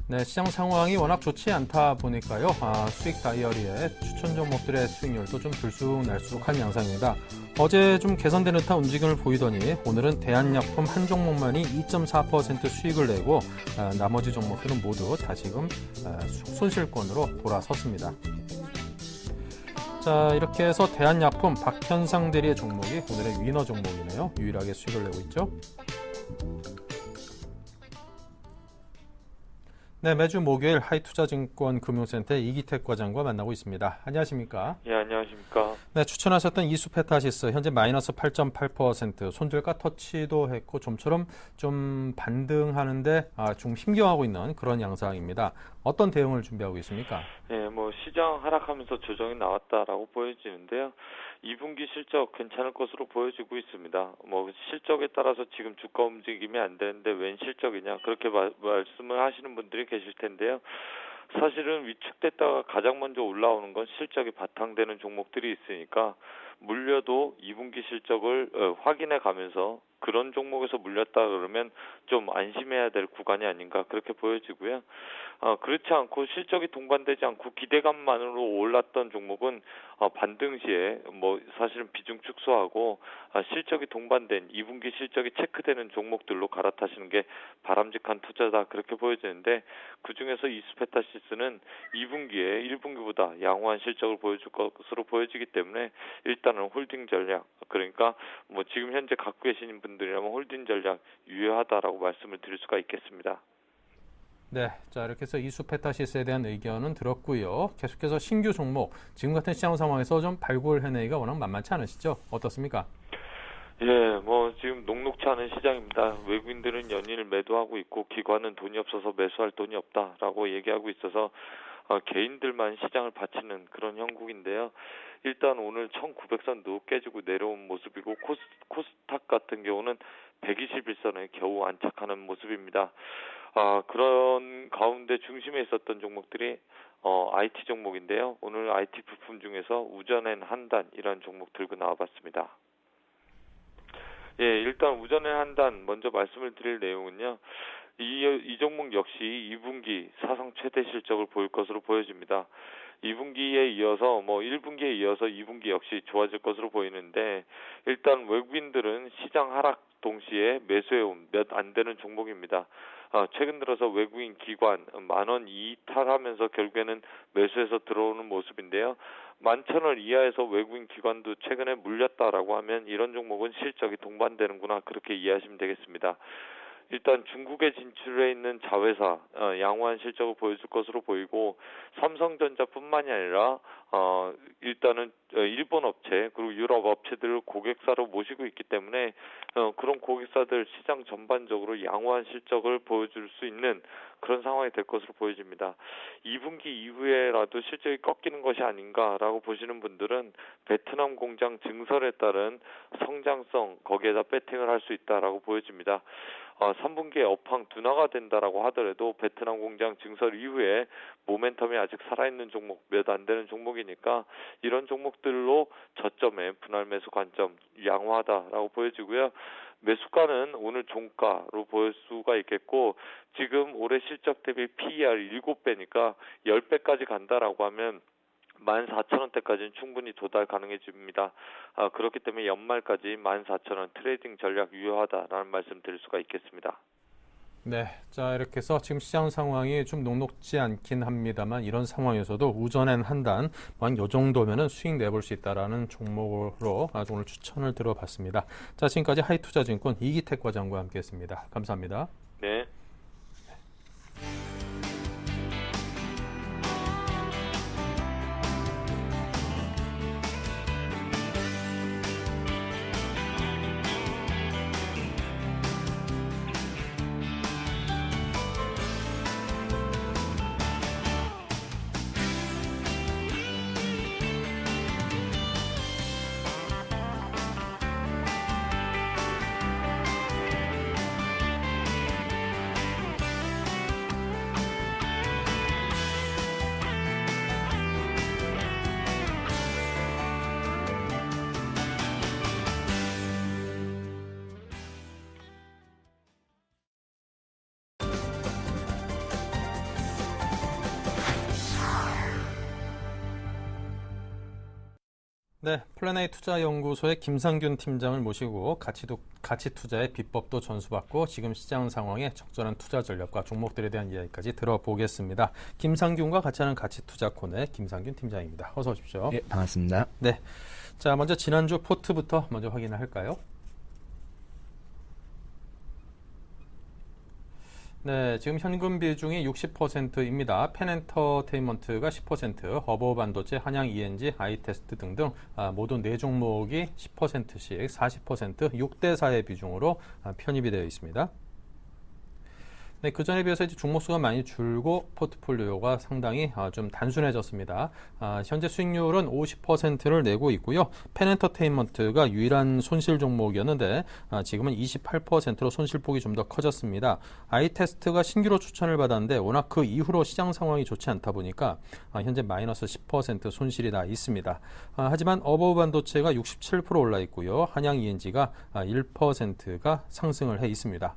네, 시장 상황이 워낙 좋지 않다 보니까요. 수익 다이어리에 추천 종목들의 수익률도 좀 들쑥날쑥한 양상입니다. 어제 좀 개선된 듯한 움직임을 보이더니 오늘은 대한약품 한 종목만이 2.4% 수익을 내고 나머지 종목들은 모두 다시금 손실권으로 돌아섰습니다. 자, 이렇게 해서 대한약품 박현상 대리의 종목이 오늘의 위너 종목이네요. 유일하게 수익을 내고 있죠. 네, 매주 목요일 하이투자증권 금융센터 이기택 과장과 만나고 있습니다. 안녕하십니까? 예, 안녕하십니까? 네, 추천하셨던 이수페타시스 현재 마이너스 8.8% 손절가 터치도 했고 좀처럼 좀 반등하는데 좀 힘겨워하고 있는 그런 양상입니다. 어떤 대응을 준비하고 있습니까? 예, 뭐 시장 하락하면서 조정이 나왔다라고 보여지는데요. 2분기 실적 괜찮을 것으로 보여지고 있습니다. 뭐 실적에 따라서 지금 주가 움직임이 안 되는데 웬 실적이냐 그렇게 말씀을 하시는 분들이 계실 텐데요. 사실은 위축됐다가 가장 먼저 올라오는 건 실적이 바탕되는 종목들이 있으니까 물려도 2분기 실적을 확인해 가면서 그런 종목에서 물렸다 그러면 좀 안심해야 될 구간이 아닌가 그렇게 보여지고요. 그렇지 않고 실적이 동반되지 않고 기대감만으로 올랐던 종목은 반등 시에 뭐 사실은 비중 축소하고 실적이 동반된 2분기 실적이 체크되는 종목들로 갈아타시는 게 바람직한 투자다 그렇게 보여지는데 그중에서 이스페타시스는 2분기에 1분기보다 양호한 실적을 보여줄 것으로 보여지기 때문에 일단은 홀딩 전략 그러니까 뭐 지금 현재 갖고 계신 분들이라면 홀딩 전략 유효하다라고 말씀을 드릴 수가 있겠습니다. 네, 자 이렇게 해서 이수페타시스에 대한 의견은 들었고요. 계속해서 신규 종목, 지금 같은 시장 상황에서 좀 발굴해내기가 워낙 만만치 않으시죠? 어떻습니까? 예, 뭐 지금 녹록치 않은 시장입니다. 외국인들은 연일 매도하고 있고 기관은 돈이 없어서 매수할 돈이 없다라고 얘기하고 있어서 개인들만 시장을 바치는 그런 형국인데요. 일단 오늘 1900선도 깨지고 내려온 모습이고 코스닥 같은 경우는 121선에 겨우 안착하는 모습입니다. 그런 가운데 중심에 있었던 종목들이 IT 종목인데요. 오늘 IT 부품 중에서 우전엔 한단 이런 종목 들고 나와봤습니다. 예, 일단 우전엔 한단 먼저 말씀을 드릴 내용은요. 이 종목 역시 2분기 사상 최대 실적을 보일 것으로 보여집니다. 2분기에 이어서 1분기에 이어서 2분기 역시 좋아질 것으로 보이는데 일단 외국인들은 시장 하락 동시에 매수해온 몇 안 되는 종목입니다. 최근 들어서 외국인 기관 10,000원 이탈하면서 결국에는 매수해서 들어오는 모습인데요. 11,000원 이하에서 외국인 기관도 최근에 물렸다라고 하면 이런 종목은 실적이 동반되는구나 그렇게 이해하시면 되겠습니다. 일단 중국에 진출해 있는 자회사 양호한 실적을 보여줄 것으로 보이고 삼성전자뿐만이 아니라 일단은 일본 업체 그리고 유럽 업체들을 고객사로 모시고 있기 때문에 그런 고객사들 시장 전반적으로 양호한 실적을 보여줄 수 있는 그런 상황이 될 것으로 보여집니다. 2분기 이후에라도 실적이 꺾이는 것이 아닌가라고 보시는 분들은 베트남 공장 증설에 따른 성장성 거기에다 배팅을 할 수 있다라고 보여집니다. 3분기에 업황 둔화가 된다라고 하더라도 베트남 공장 증설 이후에 모멘텀이 아직 살아있는 종목 몇 안 되는 종목이니까 이런 종목들로 저점에 분할 매수 관점 양호하다라고 보여지고요. 매수가는 오늘 종가로 보일 수가 있겠고 지금 올해 실적 대비 PER 7배니까 10배까지 간다라고 하면 14,000원대까지는 충분히 도달 가능해집니다. 그렇기 때문에 연말까지 14,000원 트레이딩 전략 유효하다라는 말씀 드릴 수가 있겠습니다. 네, 자 이렇게 해서 지금 시장 상황이 좀 녹록지 않긴 합니다만 이런 상황에서도 우전엔 한 단, 이 정도면은 수익 내볼 수 있다라는 종목으로 아주 오늘 추천을 들어봤습니다. 자, 지금까지 하이투자증권 이기택 과장과 함께했습니다. 감사합니다. 네. 네, 플래너의 투자연구소의 김상균 팀장을 모시고 가치 투자의 비법도 전수받고 지금 시장 상황에 적절한 투자 전략과 종목들에 대한 이야기까지 들어보겠습니다. 김상균과 같이 하는 가치 투자 코너의 김상균 팀장입니다. 어서 오십시오. 네, 반갑습니다. 네, 자 먼저 지난주 포트부터 먼저 확인을 할까요? 네, 지금 현금 비중이 60%입니다. 펜엔터테인먼트가 10%, 허버 반도체, 한양 ENG, 아이테스트 등등 모두 4종목이 10%씩 40%, 6대4의 비중으로 편입이 되어 있습니다. 네, 그 전에 비해서 이제 종목수가 많이 줄고 포트폴리오가 상당히 좀 단순해졌습니다. 현재 수익률은 50%를 내고 있고요. 펜엔터테인먼트가 유일한 손실 종목이었는데 지금은 28%로 손실폭이 좀 더 커졌습니다. 아이테스트가 신규로 추천을 받았는데 워낙 그 이후로 시장 상황이 좋지 않다 보니까 현재 마이너스 10% 손실이 나 있습니다. 하지만 어버브 반도체가 67% 올라 있고요. 한양 ENG가 1%가 상승을 해 있습니다.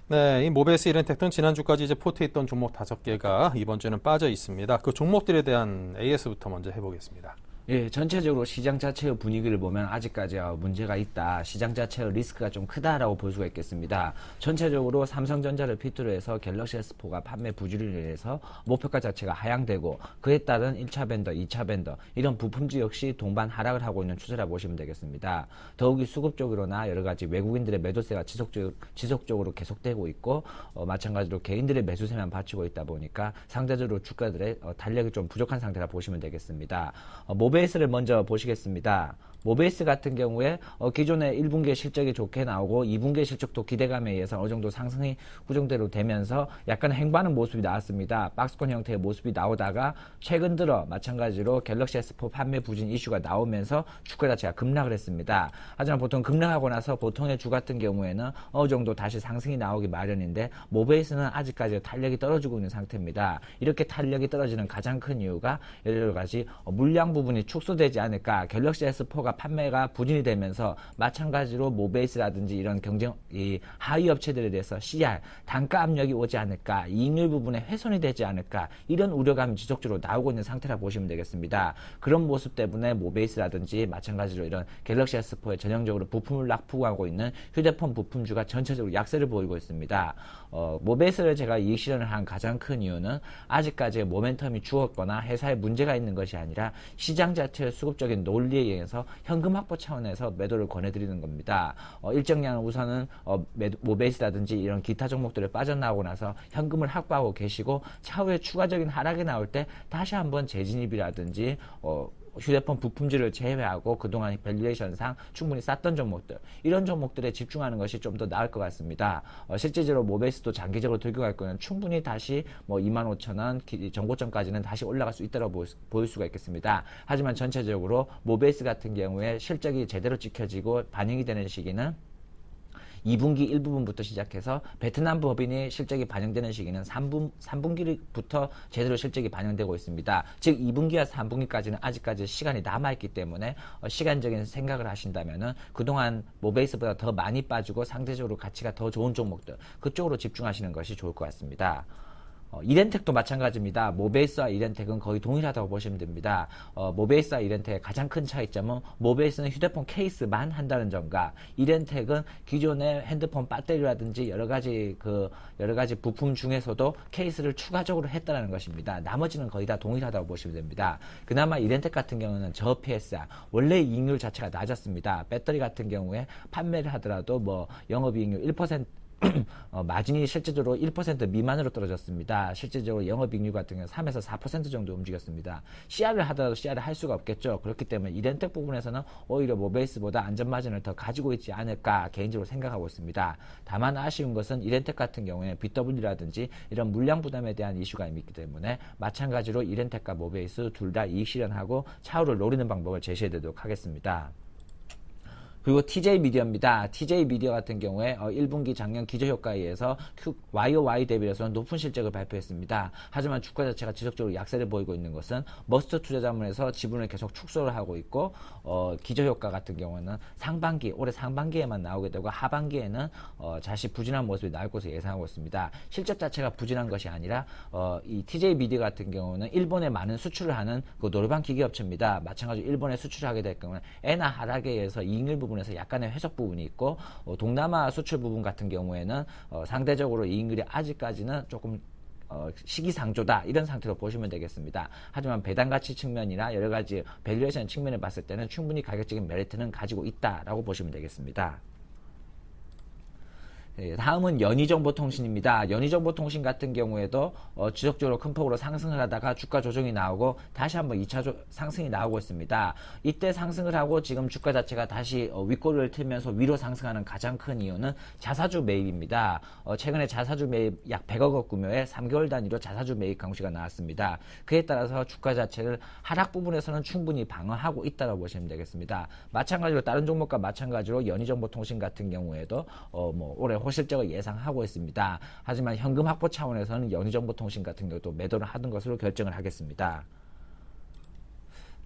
네, 이 모베스 이렌텍 등 지난주까지 이제 포트에 있던 종목 5개가 이번 주에는 빠져 있습니다. 그 종목들에 대한 AS부터 먼저 해보겠습니다. 예, 전체적으로 시장 자체의 분위기를 보면 아직까지 문제가 있다. 시장 자체의 리스크가 좀 크다라고 볼 수가 있겠습니다. 전체적으로 삼성전자를 필두로 해서 갤럭시 S4가 판매 부진을 인해서 목표가 자체가 하향되고 그에 따른 1차 밴더, 2차 밴더 이런 부품주 역시 동반 하락을 하고 있는 추세라고 보시면 되겠습니다. 더욱이 수급 쪽으로나 여러 가지 외국인들의 매도세가 지속적으로 계속되고 있고 마찬가지로 개인들의 매수세만 받치고 있다 보니까 상대적으로 주가들의 탄력이 좀 부족한 상태라 보시면 되겠습니다. 모베이스를 먼저 보시겠습니다. 모베이스 같은 경우에 기존에 1분기에 실적이 좋게 나오고 2분기에 실적도 기대감에 의해서 어느 정도 상승이 구정대로 되면서 약간 횡보하는 모습이 나왔습니다. 박스권 형태의 모습이 나오다가 최근 들어 마찬가지로 갤럭시 S4 판매 부진 이슈가 나오면서 주가 자체가 급락을 했습니다. 하지만 보통 급락하고 나서 보통의 주 같은 경우에는 어느 정도 다시 상승이 나오기 마련인데 모베이스는 아직까지 탄력이 떨어지고 있는 상태입니다. 이렇게 탄력이 떨어지는 가장 큰 이유가 여러 가지 물량 부분이 축소되지 않을까. 갤럭시 S4가 판매가 부진이 되면서 마찬가지로 모베이스라든지 이런 이 하위 업체들에 대해서 CR 단가 압력이 오지 않을까, 이익률 부분에 훼손이 되지 않을까 이런 우려감이 지속적으로 나오고 있는 상태라 보시면 되겠습니다. 그런 모습 때문에 모베이스라든지 마찬가지로 이런 갤럭시 S4에 전형적으로 부품을 납품하고 있는 휴대폰 부품주가 전체적으로 약세를 보이고 있습니다. 모베이스를 제가 이익 실현을 한 가장 큰 이유는 아직까지 모멘텀이 죽었거나 회사에 문제가 있는 것이 아니라 시장 자체의 수급적인 논리에 의해서 현금 확보 차원에서 매도를 권해드리는 겁니다. 일정량은 우선은 모베이스라든지 이런 기타 종목들을 빠져나오고 나서 현금을 확보하고 계시고 차후에 추가적인 하락이 나올 때 다시 한번 재진입이라든지 휴대폰 부품주를 제외하고 그동안 밸류에이션상 충분히 쌌던 종목들, 이런 종목들에 집중하는 것이 좀 더 나을 것 같습니다. 실제적으로 모베이스도 장기적으로 들고 갈 거는 충분히 다시 25,000원 정고점까지는 다시 올라갈 수 있다고 보일 수가 있겠습니다. 하지만 전체적으로 모베이스 같은 경우에 실적이 제대로 찍혀지고 반영이 되는 시기는 2분기 1부분부터 시작해서 베트남 법인이 실적이 반영되는 시기는 3분기부터 제대로 실적이 반영되고 있습니다. 즉 2분기와 3분기까지는 아직까지 시간이 남아있기 때문에 시간적인 생각을 하신다면은 그동안 모베이스보다 더 많이 빠지고 상대적으로 가치가 더 좋은 종목들 그쪽으로 집중하시는 것이 좋을 것 같습니다. 이렌텍도 마찬가지입니다. 모베이스와 이렌텍은 거의 동일하다고 보시면 됩니다. 모베이스와 이렌텍의 가장 큰 차이점은 모베이스는 휴대폰 케이스만 한다는 점과 이렌텍은 기존의 핸드폰 배터리라든지 여러 가지 부품 중에서도 케이스를 추가적으로 했다는 것입니다. 나머지는 거의 다 동일하다고 보시면 됩니다. 그나마 이렌텍 같은 경우는 저PSR, 원래 이익률 자체가 낮았습니다. 배터리 같은 경우에 판매를 하더라도 뭐 영업이익률 1%, 마진이 실제적으로 1% 미만으로 떨어졌습니다. 실제적으로 영업이익률 같은 경우는 3에서 4% 정도 움직였습니다. CR을 하더라도 CR을 할 수가 없겠죠. 그렇기 때문에 이렌텍 부분에서는 오히려 모베이스보다 안전마진을 더 가지고 있지 않을까 개인적으로 생각하고 있습니다. 다만 아쉬운 것은 이렌텍 같은 경우에 BW라든지 이런 물량 부담에 대한 이슈가 있기 때문에 마찬가지로 이렌텍과 모베이스 둘 다 이익 실현하고 차후를 노리는 방법을 제시해드리도록 하겠습니다. 그리고 TJ 미디어입니다. TJ 미디어 같은 경우에 1분기 작년 기저효과에 의해서 YOY 대비해서는 높은 실적을 발표했습니다. 하지만 주가 자체가 지속적으로 약세를 보이고 있는 것은 머스트 투자자문에서 지분을 계속 축소를 하고 있고 기저효과 같은 경우는 올해 상반기에만 나오게 되고 하반기에는 다시 부진한 모습이 나올 것으로 예상하고 있습니다. 실적 자체가 부진한 것이 아니라 이 TJ 미디어 같은 경우는 일본에 많은 수출을 하는 그 노르반 기계업체입니다. 마찬가지로 일본에 수출을 하게 될 경우는 엔화 하락에 의해서 이익률 부분에서 약간의 회석 부분이 있고 동남아 수출 부분 같은 경우에는 상대적으로 이익률이 아직까지는 조금 시기상조다 이런 상태로 보시면 되겠습니다. 하지만 배당가치 측면이나 여러가지 밸류에이션 측면을 봤을 때는 충분히 가격적인 메리트는 가지고 있다라고 보시면 되겠습니다. 다음은 연희정보통신입니다. 연희정보통신 같은 경우에도 지속적으로 큰 폭으로 상승을 하다가 주가 조정이 나오고 다시 한번 2차 상승이 나오고 있습니다. 이때 상승을 하고 지금 주가 자체가 다시 윗꼬리를 틀면서 위로 상승하는 가장 큰 이유는 자사주 매입입니다. 최근에 자사주 매입 약 100억 원 규모의 3개월 단위로 자사주 매입 강시가 나왔습니다. 그에 따라서 주가 자체를 하락 부분에서는 충분히 방어하고 있다고 보시면 되겠습니다. 마찬가지로 다른 종목과 마찬가지로 연희정보통신 같은 경우에도 올해 호실적을 예상하고 있습니다. 하지만 현금 확보 차원에서는 연희정보통신 같은 경우도 매도를 하는 것으로 결정을 하겠습니다.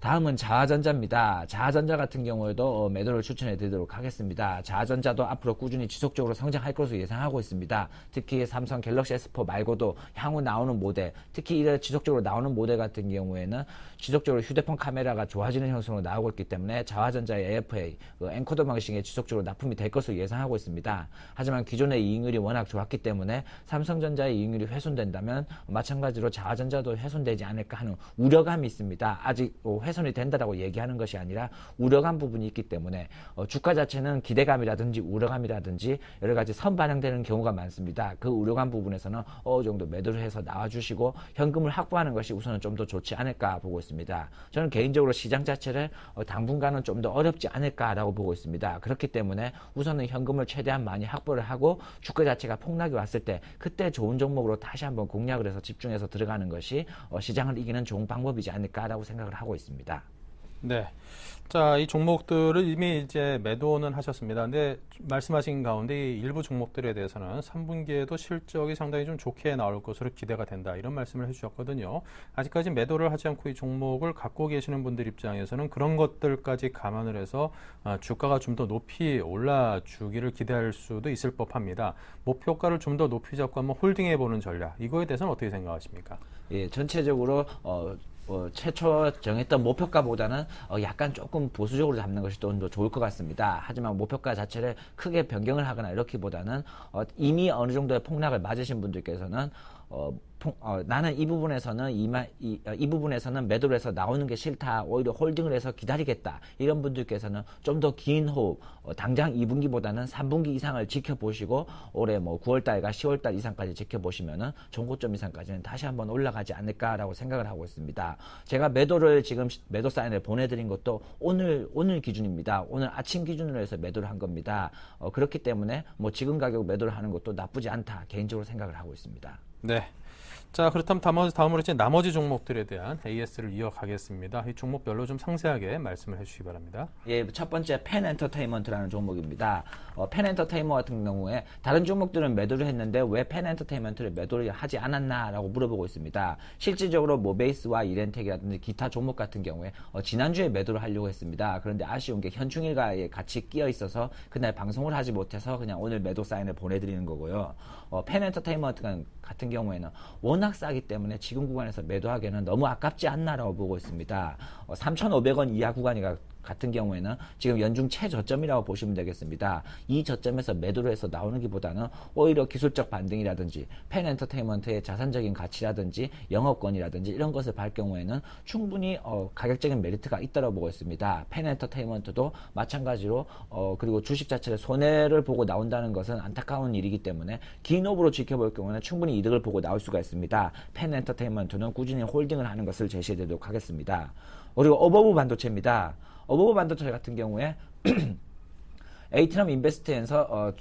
다음은 자화전자입니다. 자화전자 같은 경우에도 매도를 추천해 드리도록 하겠습니다. 자화전자도 앞으로 꾸준히 지속적으로 성장할 것으로 예상하고 있습니다. 특히 삼성 갤럭시 S4 말고도 향후 나오는 모델, 특히 이래 지속적으로 나오는 모델 같은 경우에는 지속적으로 휴대폰 카메라가 좋아지는 형성으로 나오고 있기 때문에 자화전자의 AFA, 엔코더 방식에 지속적으로 납품이 될 것으로 예상하고 있습니다. 하지만 기존의 이익률이 워낙 좋았기 때문에 삼성전자의 이익률이 훼손된다면 마찬가지로 자화전자도 훼손되지 않을까 하는 우려감이 있습니다. 아직 훼손이 된다라고 얘기하는 것이 아니라 우려감 부분이 있기 때문에 주가 자체는 기대감이라든지 우려감이라든지 여러 가지 선반영되는 경우가 많습니다. 그 우려감 부분에서는 어느 정도 매도를 해서 나와주시고 현금을 확보하는 것이 우선은 좀 더 좋지 않을까 보고 있습니다. 저는 개인적으로 시장 자체를 당분간은 좀 더 어렵지 않을까라고 보고 있습니다. 그렇기 때문에 우선은 현금을 최대한 많이 확보를 하고 주가 자체가 폭락이 왔을 때 그때 좋은 종목으로 다시 한번 공략을 해서 집중해서 들어가는 것이 시장을 이기는 좋은 방법이지 않을까라고 생각을 하고 있습니다. 네. 자, 이 종목들을 이미 이제 매도는 하셨습니다. 근데 말씀하신 가운데 이 일부 종목들에 대해서는 3분기에도 실적이 상당히 좀 좋게 나올 것으로 기대가 된다. 이런 말씀을 해주셨거든요. 아직까지 매도를 하지 않고 이 종목을 갖고 계시는 분들 입장에서는 그런 것들까지 감안을 해서 주가가 좀 더 높이 올라주기를 기대할 수도 있을 법합니다. 목표가를 좀 더 높이 잡고 한번 홀딩해보는 전략. 이거에 대해서는 어떻게 생각하십니까? 예, 전체적으로 최초 정했던 목표가보다는 약간 조금 보수적으로 잡는 것이 좀 더 좋을 것 같습니다. 하지만 목표가 자체를 크게 변경을 하거나 이렇기보다는 이미 어느 정도의 폭락을 맞으신 분들께서는 나는 이 부분에서는 매도를 해서 나오는 게 싫다. 오히려 홀딩을 해서 기다리겠다. 이런 분들께서는 좀 더 긴 호흡, 당장 2분기보다는 3분기 이상을 지켜보시고 올해 9월달과 10월달 이상까지 지켜보시면은 종고점 이상까지는 다시 한번 올라가지 않을까라고 생각을 하고 있습니다. 제가 매도를 지금 매도 사인을 보내드린 것도 오늘 기준입니다. 오늘 아침 기준으로 해서 매도를 한 겁니다. 그렇기 때문에 지금 가격 매도를 하는 것도 나쁘지 않다. 개인적으로 생각을 하고 있습니다. 네. 자, 그렇다면 다음으로 이제 나머지 종목들에 대한 AS를 이어가겠습니다. 이 종목별로 좀 상세하게 말씀을 해주시기 바랍니다. 예, 첫 번째 펜엔터테인먼트라는 종목입니다. 펜엔터테인먼트 같은 경우에 다른 종목들은 매도를 했는데 왜 펜엔터테인먼트를 매도를 하지 않았나라고 물어보고 있습니다. 실질적으로 모베이스와 이렌텍이라든지 기타 종목 같은 경우에 지난주에 매도를 하려고 했습니다. 그런데 아쉬운 게 현충일과에 같이 끼어 있어서 그날 방송을 하지 못해서 그냥 오늘 매도 사인을 보내드리는 거고요. 펜엔터테인먼트 같은 경우에는 워낙 워낙 싸기 때문에 지금 구간에서 매도하기에는 너무 아깝지 않나라고 보고 있습니다. 3,500원 이하 구간이 같은 경우에는 지금 연중 최저점이라고 보시면 되겠습니다. 이 저점에서 매도를 해서 나오는 것보다는 오히려 기술적 반등이라든지 펜엔터테인먼트의 자산적인 가치라든지 영업권이라든지 이런 것을 볼 경우에는 충분히 가격적인 메리트가 있다고 보고 있습니다. 펜엔터테인먼트도 마찬가지로 그리고 주식 자체를 손해를 보고 나온다는 것은 안타까운 일이기 때문에 긴 호흡으로 지켜볼 경우에는 충분히 이득을 보고 나올 수가 있습니다. 펜엔터테인먼트는 꾸준히 홀딩을 하는 것을 제시해드리도록 하겠습니다. 그리고 어버브 반도체입니다. 어버브 반도체 같은 경우에 에이트럼 인베스트에서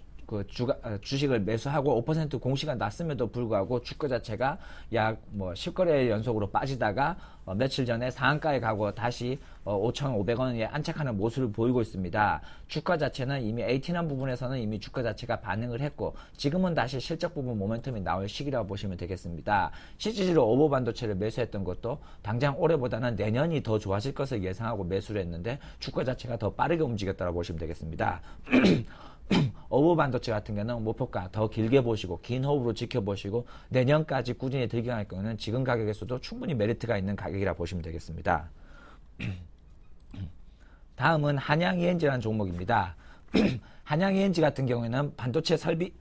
주식을 매수하고 5% 공시가 났음에도 불구하고 주가 자체가 약 10거래 연속으로 빠지다가 며칠 전에 상한가에 가고 다시 5,500원에 안착하는 모습을 보이고 있습니다. 주가 자체는 이미 에이티넘 부분에서는 이미 주가 자체가 반응을 했고 지금은 다시 실적 부분 모멘텀이 나올 시기라고 보시면 되겠습니다. 실질적으로 오버 반도체를 매수했던 것도 당장 올해보다는 내년이 더 좋아질 것을 예상하고 매수를 했는데 주가 자체가 더 빠르게 움직였다고 보시면 되겠습니다. 어부 반도체 같은 경우는 목표가 더 길게 보시고 긴 호흡으로 지켜보시고 내년까지 꾸준히 들기할 경우는 지금 가격에서도 충분히 메리트가 있는 가격이라 보시면 되겠습니다. 다음은 한양 ENG라는 종목입니다. 한양 ENG 같은 경우에는 반도체 설비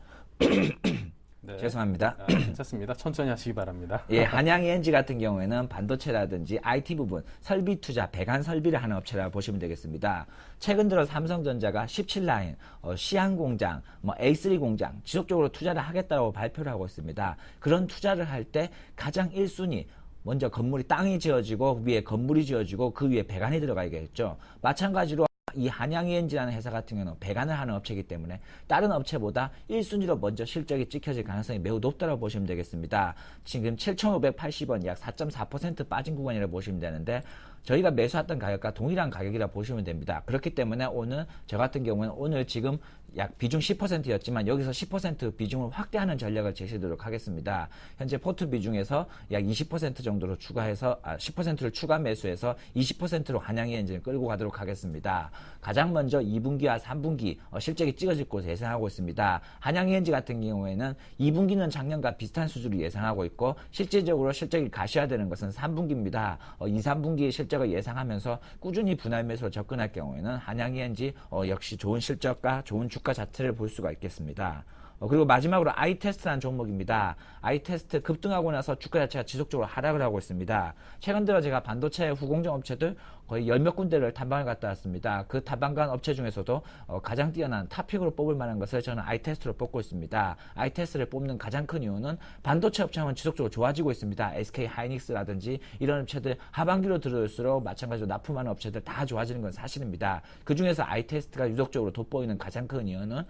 네. 죄송합니다. 괜찮습니다. 천천히 하시기 바랍니다. 예, 한양 ENG 같은 경우에는 반도체라든지 IT 부분, 설비 투자, 배관 설비를 하는 업체라고 보시면 되겠습니다. 최근 들어 삼성전자가 17라인, 시안 공장, A3 공장 지속적으로 투자를 하겠다고 발표를 하고 있습니다. 그런 투자를 할 때 가장 1순위 먼저 건물이 땅이 지어지고 위에 건물이 지어지고 그 위에 배관이 들어가야겠죠. 마찬가지로 이 한양 ENG라는 회사 같은 경우는 배관을 하는 업체이기 때문에 다른 업체보다 1순위로 먼저 실적이 찍혀질 가능성이 매우 높다고 보시면 되겠습니다. 지금 7,580원 약 4.4% 빠진 구간이라고 보시면 되는데 저희가 매수했던 가격과 동일한 가격이라 보시면 됩니다. 그렇기 때문에 오늘 저 같은 경우는 오늘 지금 약 비중 10%였지만 여기서 10% 비중을 확대하는 전략을 제시하도록 하겠습니다. 현재 포트 비중에서 약 20% 정도로 추가해서 10%를 추가 매수해서 20%로 한양 ENG를 끌고 가도록 하겠습니다. 가장 먼저 2분기와 3분기 실적이 찍어질 것을 예상하고 있습니다. 한양 ENG 같은 경우에는 2분기는 작년과 비슷한 수준을 예상하고 있고 실질적으로 실적이 가시화되는 것은 3분기입니다. 2, 3분기 실적을 예상하면서 꾸준히 분할 매수로 접근할 경우에는 한양 ENG 역시 좋은 실적과 좋은 주가 자체를 볼 수가 있겠습니다. 그리고 마지막으로 아이테스트라는 종목입니다. 아이테스트 급등하고 나서 주가 자체가 지속적으로 하락을 하고 있습니다. 최근 들어 제가 반도체 후공정 업체들 거의 10몇 군데를 탐방을 갔다 왔습니다. 그 탐방간 업체 중에서도 가장 뛰어난 탑픽으로 뽑을 만한 것을 저는 아이테스트로 뽑고 있습니다. 아이테스트를 뽑는 가장 큰 이유는 반도체 업체는 지속적으로 좋아지고 있습니다. SK 하이닉스라든지 이런 업체들 하반기로 들어올수록 마찬가지로 납품하는 업체들 다 좋아지는 건 사실입니다. 그 중에서 아이테스트가 유독적으로 돋보이는 가장 큰 이유는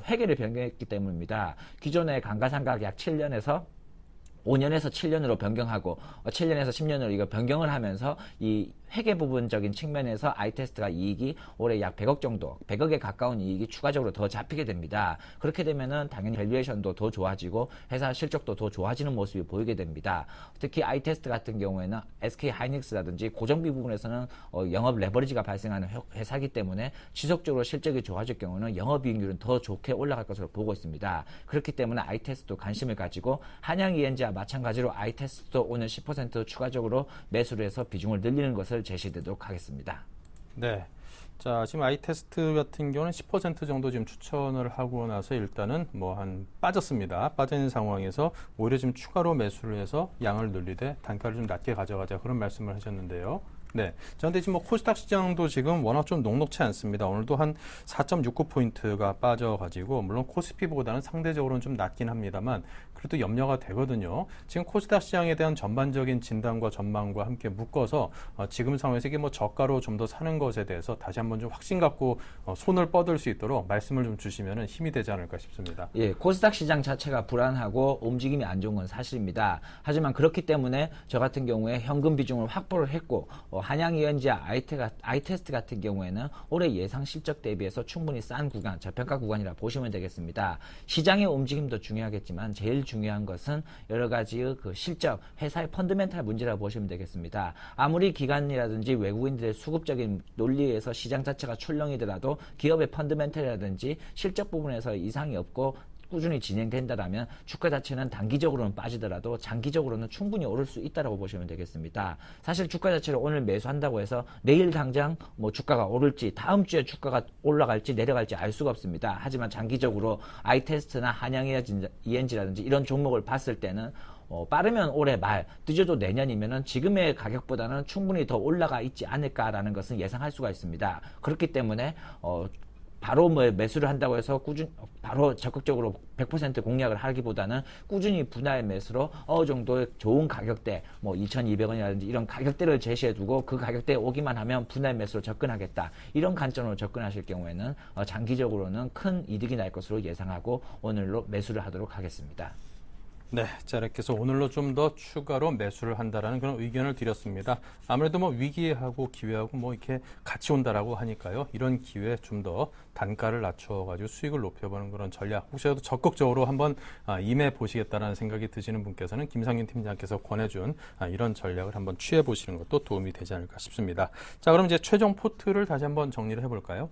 회계를 변경했기 때문입니다. 기존의 감가상각 약 7년에서 5년에서 7년으로 변경하고 7년에서 10년으로 이거 변경을 하면서 이 회계 부분적인 측면에서 아이테스트가 이익이 올해 약 100억 정도, 100억에 가까운 이익이 추가적으로 더 잡히게 됩니다. 그렇게 되면은 당연히 밸류에이션도 더 좋아지고 회사 실적도 더 좋아지는 모습이 보이게 됩니다. 특히 아이테스트 같은 경우에는 SK 하이닉스라든지 고정비 부분에서는 영업 레버리지가 발생하는 회사이기 때문에 지속적으로 실적이 좋아질 경우는 영업이익률은 더 좋게 올라갈 것으로 보고 있습니다. 그렇기 때문에 아이테스트도 관심을 가지고 한양 ENG와 마찬가지로 아이테스트도 오늘 10% 추가적으로 매수를 해서 비중을 늘리는 것을 제시되도록 하겠습니다. 네. 자, 지금 아이테스트 같은 경우는 10% 정도 지금 추천을 하고 나서 일단은 빠졌습니다. 빠진 상황에서 오히려 지금 추가로 매수를 해서 양을 늘리되 단가를 좀 낮게 가져가자 그런 말씀을 하셨는데요. 네. 자, 근데 지금 코스닥 시장도 지금 워낙 좀 녹록치 않습니다. 오늘도 한 4.69포인트가 빠져가지고, 물론 코스피보다는 상대적으로는 좀 낮긴 합니다만, 그래도 염려가 되거든요. 지금 코스닥 시장에 대한 전반적인 진단과 전망과 함께 묶어서 지금 상황에서 이게 저가로 좀 더 사는 것에 대해서 다시 한번 좀 확신 갖고 손을 뻗을 수 있도록 말씀을 좀 주시면 힘이 되지 않을까 싶습니다. 예, 코스닥 시장 자체가 불안하고 움직임이 안 좋은 건 사실입니다. 하지만 그렇기 때문에 저 같은 경우에 현금 비중을 확보를 했고 한양 ENG와 아이테스트 같은 경우에는 올해 예상 실적 대비해서 충분히 싼 구간, 저평가 구간이라 보시면 되겠습니다. 시장의 움직임도 중요하겠지만 제일 중요한 것은 여러 가지 그 실적, 회사의 펀드멘탈 문제라고 보시면 되겠습니다. 아무리 기관이라든지 외국인들의 수급적인 논리에서 시장 자체가 출렁이더라도 기업의 펀드멘탈이라든지 실적 부분에서 이상이 없고 꾸준히 진행된다라면 주가 자체는 단기적으로는 빠지더라도 장기적으로는 충분히 오를 수 있다라고 보시면 되겠습니다. 사실 주가 자체를 오늘 매수한다고 해서 내일 당장 뭐 주가가 오를지 다음 주에 주가가 올라갈지 내려갈지 알 수가 없습니다. 하지만 장기적으로 아이테스트나 한양 ENG라든지 이런 종목을 봤을 때는 빠르면 올해 말, 늦어도 내년이면은 지금의 가격보다는 충분히 더 올라가 있지 않을까라는 것은 예상할 수가 있습니다. 그렇기 때문에 바로 매수를 한다고 해서 바로 적극적으로 100% 공략을 하기보다는 꾸준히 분할 매수로 어느 정도 좋은 가격대, 뭐 2,200원이라든지 이런 가격대를 제시해두고 그 가격대에 오기만 하면 분할 매수로 접근하겠다. 이런 관점으로 접근하실 경우에는 장기적으로는 큰 이득이 날 것으로 예상하고 오늘로 매수를 하도록 하겠습니다. 네, 자 이렇게 해서 오늘로 좀 더 추가로 매수를 한다라는 그런 의견을 드렸습니다. 아무래도 뭐 위기하고 기회하고 뭐 이렇게 같이 온다라고 하니까요. 이런 기회에 좀 더 단가를 낮춰가지고 수익을 높여보는 그런 전략. 혹시라도 적극적으로 한번 임해 보시겠다라는 생각이 드시는 분께서는 김상균 팀장께서 권해준 이런 전략을 한번 취해 보시는 것도 도움이 되지 않을까 싶습니다. 자, 그럼 이제 최종 포트를 다시 한번 정리를 해볼까요?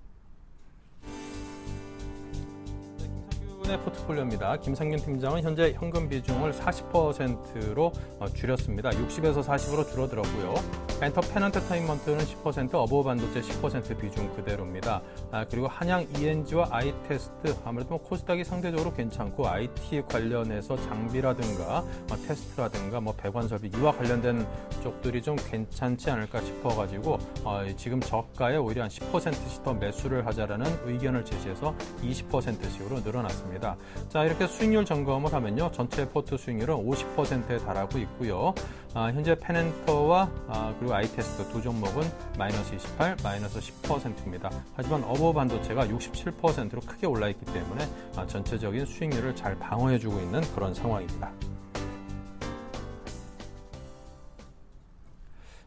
포트폴리오입니다. 김상균 팀장은 현재 현금 비중을 40%로 줄였습니다. 60에서 40으로 줄어들었고요. 엔터 펜엔터테인먼트는 10%, 어버브 반도체 10% 비중 그대로입니다. 그리고 한양 ENG와 아이테스트 아무래도 뭐 코스닥이 상대적으로 괜찮고 IT 관련해서 장비라든가 테스트라든가 뭐 배관설비 이와 관련된 쪽들이 좀 괜찮지 않을까 싶어가지고 지금 저가에 오히려 한 10%씩 더 매수를 하자라는 의견을 제시해서 20%씩으로 늘어났습니다. 자, 이렇게 수익률 점검을 하면요. 전체 포트 수익률은 50%에 달하고 있고요. 현재 펜엔터와 그리고 아이테스트 두 종목은 마이너스 28, 마이너스 10%입니다. 하지만 어버브 반도체가 67%로 크게 올라있기 때문에 전체적인 수익률을 잘 방어해주고 있는 그런 상황입니다.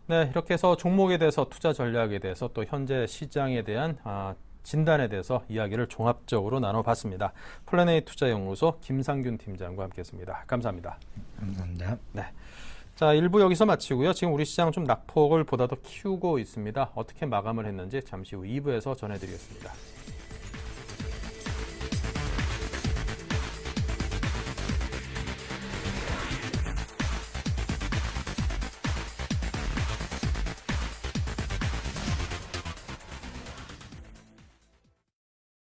네, 이렇게 해서 종목에 대해서 투자 전략에 대해서 또 현재 시장에 대한 진단에 대해서 이야기를 종합적으로 나눠봤습니다. 플래닛 투자연구소 김상균 팀장과 함께했습니다. 감사합니다. 감사합니다. 네. 자, 1부 여기서 마치고요. 지금 우리 시장 좀 낙폭을 보다 더 키우고 있습니다. 어떻게 마감을 했는지 잠시 후 2부에서 전해드리겠습니다.